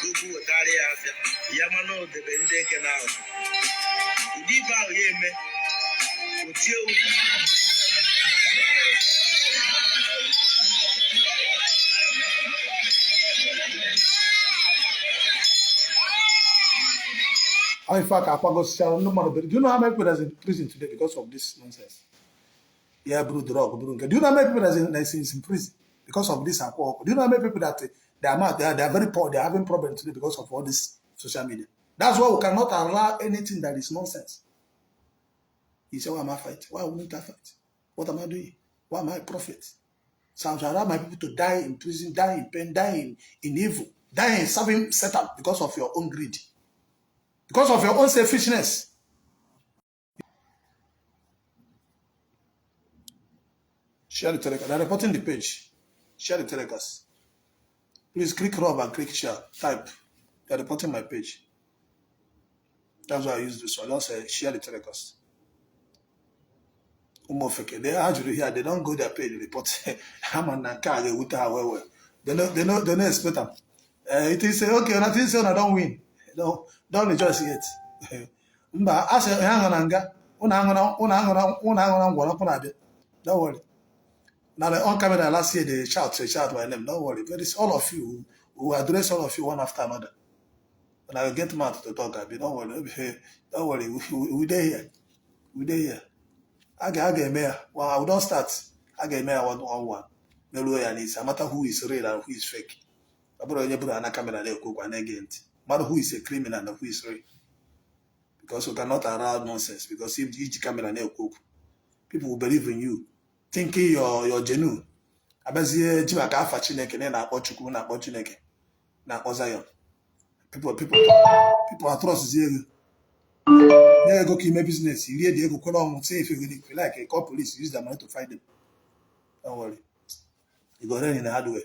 ugwu wetarị ya afịa ya mana odebe ndị eke na ahụ ụdị ibe ahụ ya eme otie ugwu In fact, I forgot no matter. Do you know how many people are in prison today because of this nonsense? Yeah, bro, drug. Do you know how many people that is in prison because of this? Do you know how many people that they are very poor, they are having problems today because of all this social media? That's why we cannot allow anything that is nonsense. You say, why am I fighting? Why won't I fight? What am I doing? Why am I a prophet? So I allow my people to die in prison, die in pain, die in evil, die in serving Satan because of your own greed. Because of your own selfishness. Share the telecast. They're reporting the page. Share the telecast. Please click Rob and click share. Type. They're reporting my page. That's why I use this one. I don't say share the telecast. Ofeke. They actually here. They don't go their page. Report. I'm on a car. They with her well. They don't expect them. It is okay. Nothing say I don't win. Don't rejoice yet. Mba, I say hang on anga. Una ngwara kuna bia. Don't worry. Now, on camera last year, they shout my name. Don't worry. But it's all of you. We will address all of you one after another. And I will get mad to talk. Don't worry. Don't worry. We there here. We there here. I get mayor. Well, I will don't start. I get mayor 1-on-1. No lawyer needs. No matter who is real and who is fake. I put on your camera there. No matter who is a criminal and who is real. Because we cannot allow nonsense. Because if each camera there, people will believe in you, thinking you're genuine. Abazie ji maka afa Chineke na-akpọ Chukwu na-akpọ Chineke na-akpọ Zion. People are trust ego. Yeah, go ime business. You read the ego kwela say if you like, call police, use the money to find them. Don't worry. You go learn in the hard way.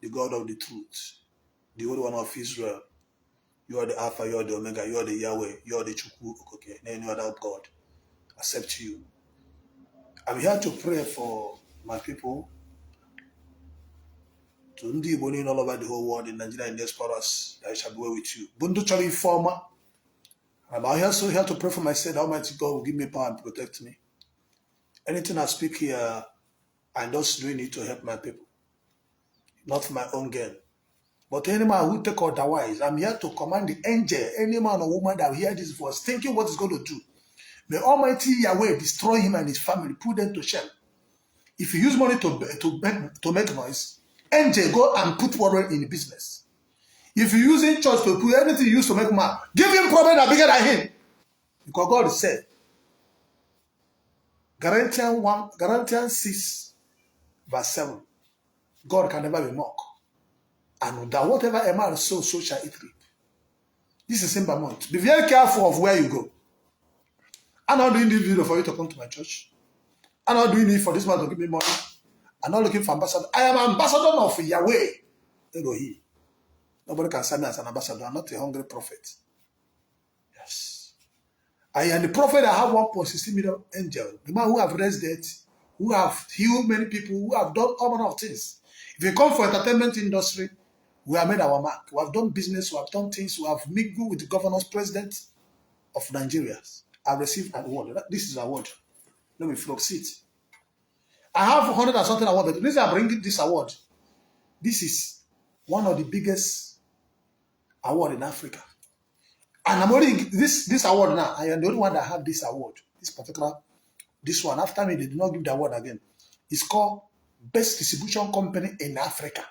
The God of the truth, the Holy One of Israel. You are the Alpha, you are the Omega, you are the Yahweh, you are the Chukwu, okay, any other God, except you. I'm here to pray for my people, to Ndi Igbo all over the whole world, in Nigeria and diasporas, that I shall be well with you. Bundu Chari Informer. I'm also here to pray for myself. Almighty God will give me power and protect me. Anything I speak here, I'm just doing it to help my people, not for my own gain. But any man who take otherwise, I'm here to command the angel, any man or woman that will hear this voice, thinking what he's going to do. May Almighty Yahweh destroy him and his family, put them to shame. If you use money to make noise, angel, go and put water in the business. If you're using church to put anything you use to make money, give him problem that bigger than him. Because God said, Galatians 6, verse 7. God can never be mocked. And that whatever a man sows, so shall it reap. This is simple month. Be very careful of where you go. I'm not doing this video for you to come to my church. I'm not doing it for this man to give me money. I'm not looking for ambassador. I am ambassador of Yahweh. Elohim. Nobody can send me as an ambassador. I'm not a hungry prophet. Yes. I am the prophet that have 1.16 million angels. The man who have raised death, who have healed many people, who have done all manner of things. If you come for entertainment industry, we have made our mark. We have done business, we have done things, we have mingled with the governors, president of Nigeria. I've received an award. This is an award. Let me flux it. I have 100 and something award. The reason I bring this award, this is one of the biggest award in Africa. And I'm only this award now. I am the only one that have this award. This one. After me, they did not give the award again. It's called Best Distribution Company in Africa.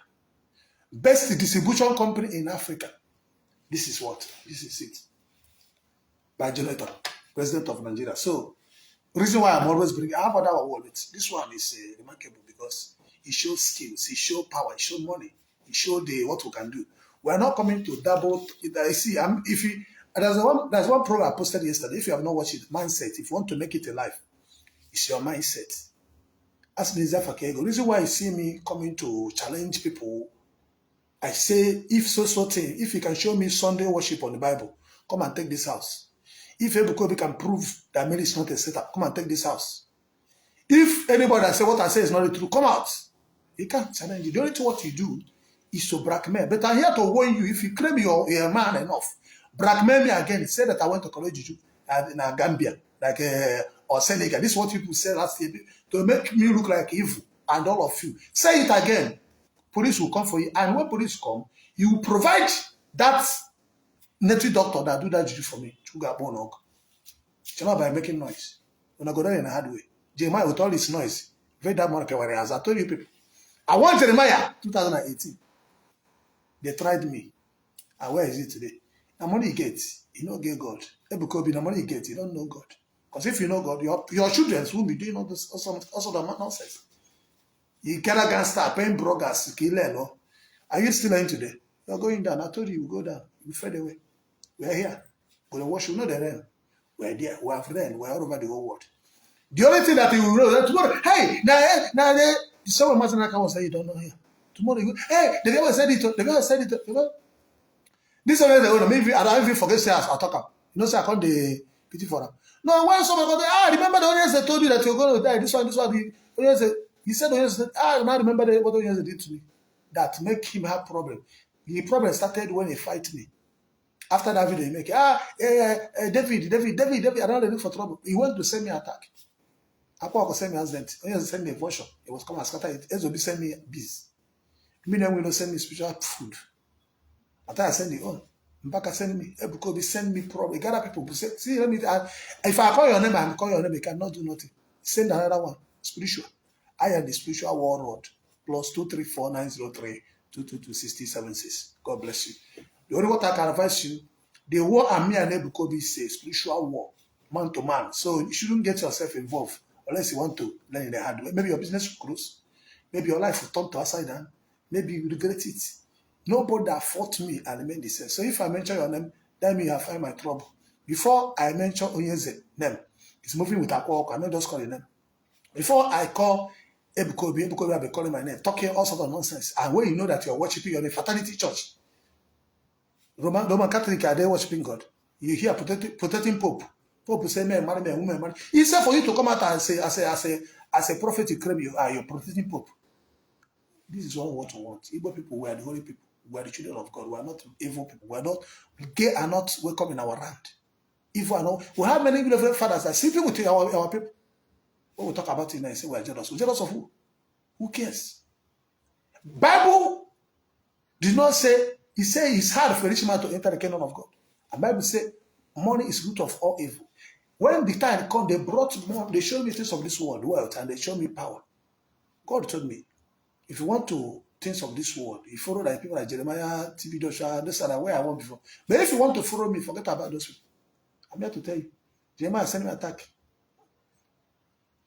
Best Distribution Company in Africa. This is what? This is it. By Jonathan, President of Nigeria. So, reason why I'm always bringing, I have other awards. This one is remarkable because it shows skills, it shows power, it shows money, it shows what we can do. We are not coming to double. See, there's one program I posted yesterday. If you have not watched it, mindset. If you want to make it alive, it's your mindset. Ask me Ofeke. The reason why you see me coming to challenge people, I say, if you can show me Sunday worship on the Bible, come and take this house. If Ebuka can prove that Mary is not a setup, come and take this house. If anybody that say what I say is not the truth, come out. You can't challenge you. The only thing what you do is to blackmail. But I'm here to warn you, if you claim you're a man enough, blackmail me again. Say that I went to college in Gambia, or Senegal. This is what people said last year to make me look like evil and all of you. Say it again. Police will come for you. And when police come, you provide that native doctor that do that juju for me. It's not by making noise. When I go down in a hard way. Jeremiah with all this noise. Very that man as I told you people. I want Jeremiah 2018. They tried me. And where is it today? The money you get, you don't get God. Ebuka, the money you get, you don't know God. Because if you know God, your children will be doing all this also the nonsense. You cannot start paying bloggers. Are you still in today? You're going down. I told you, you go down. You fade away. We're here. We're going to worship. Know the rain. We're there. We have rain. We're all over the whole world. The only thing that you will know is that tomorrow, hey, now, someone must not come and say you don't know here. Tomorrow you go, hey, the guy said it. The guy said it. This one is the owner. Maybe I don't even forget to say I talk up. You know, say I can't the pity for them. No, when someone goes, remember the audience that told you that you're going to die. This one. He said, now remember what the audience did to me. That make him have problem. The problem started when he fight me. After that video, he make David, I don't look for trouble. He went to send me attack. Akwa send me accident. He send me a version. It was come and scatter it. Ezobi send me bees. Me then will send me spiritual food. After I send the own. Mbaka send me. Ebuka send me problem. Gather people who say, see, let me. If I call your name, I call your name. You cannot do nothing. Send another one. Spiritual. I am the spiritual warlord. Plus 2349032226076. God bless you. The only what I can advise you, the war and me and Ebuka say spiritual war, man to man. So you shouldn't get yourself involved unless you want to learn in the hard way. Maybe your business will close. Maybe your life will turn to upside down. Maybe you regret it. Nobody that fought me and remain the same. So if I mention your name, that means you have find my trouble. Before I mention Onye's name, it's moving with Akwa. I not just call your name. Before I call Ebuka will be calling my name, talking all sorts of nonsense. And when you know that you're worshiping, you're in a fraternity church. Roman Catholic are they worshiping God. You hear protecting Pope. Pope say, man, marry me, woman, marry. He said for you to come out and say, as a prophet, you claim you're protecting Pope. This is what we want. Igbo people, we are the holy people. We are the children of God. We are not evil people. We are not gay are not welcome in our land. Evil are not. We have many beautiful fathers that sleeping with our people. When we talk about it and say we are jealous. We're jealous of who? Who cares? Bible did not say, he said it's hard for a rich man to enter the kingdom of God. And Bible said money is root of all evil. When the time come, they brought more, they showed me things of this world, wealth, and they showed me power. God told me, if you want to things of this world, you follow like people like Jeremiah, TB Joshua, this and where I want before. But if you want to follow me, forget about those people. I'm here to tell you. Jeremiah sent me an attack.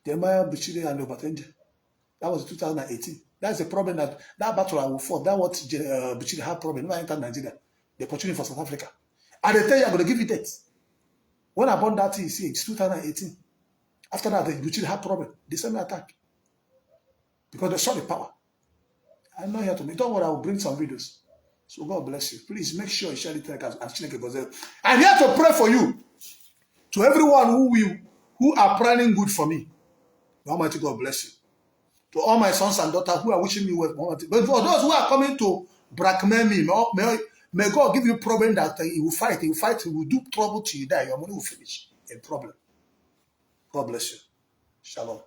Jeremiah Buchiri and Obatenje. That was 2018. That's the problem that battle I will fought. That's what Buchiri had problem. When I entered Nigeria, the opportunity for South Africa. And they tell you I'm going to give you that. When I bought that thing, see, it's 2018. After that, the Buchiri had problem. They sent me attack. Because they saw the power. I'm not here to make. Don't worry, I will bring some videos. So God bless you. Please make sure you share the track and I'm here to pray for you. To everyone who are planning good for me. Almighty God bless you. To all my sons and daughters who are wishing me well. But for those who are coming to blackmail me, may God give you a problem that he will fight, he will do trouble till you die. Your money will finish. A problem. God bless you. Shalom.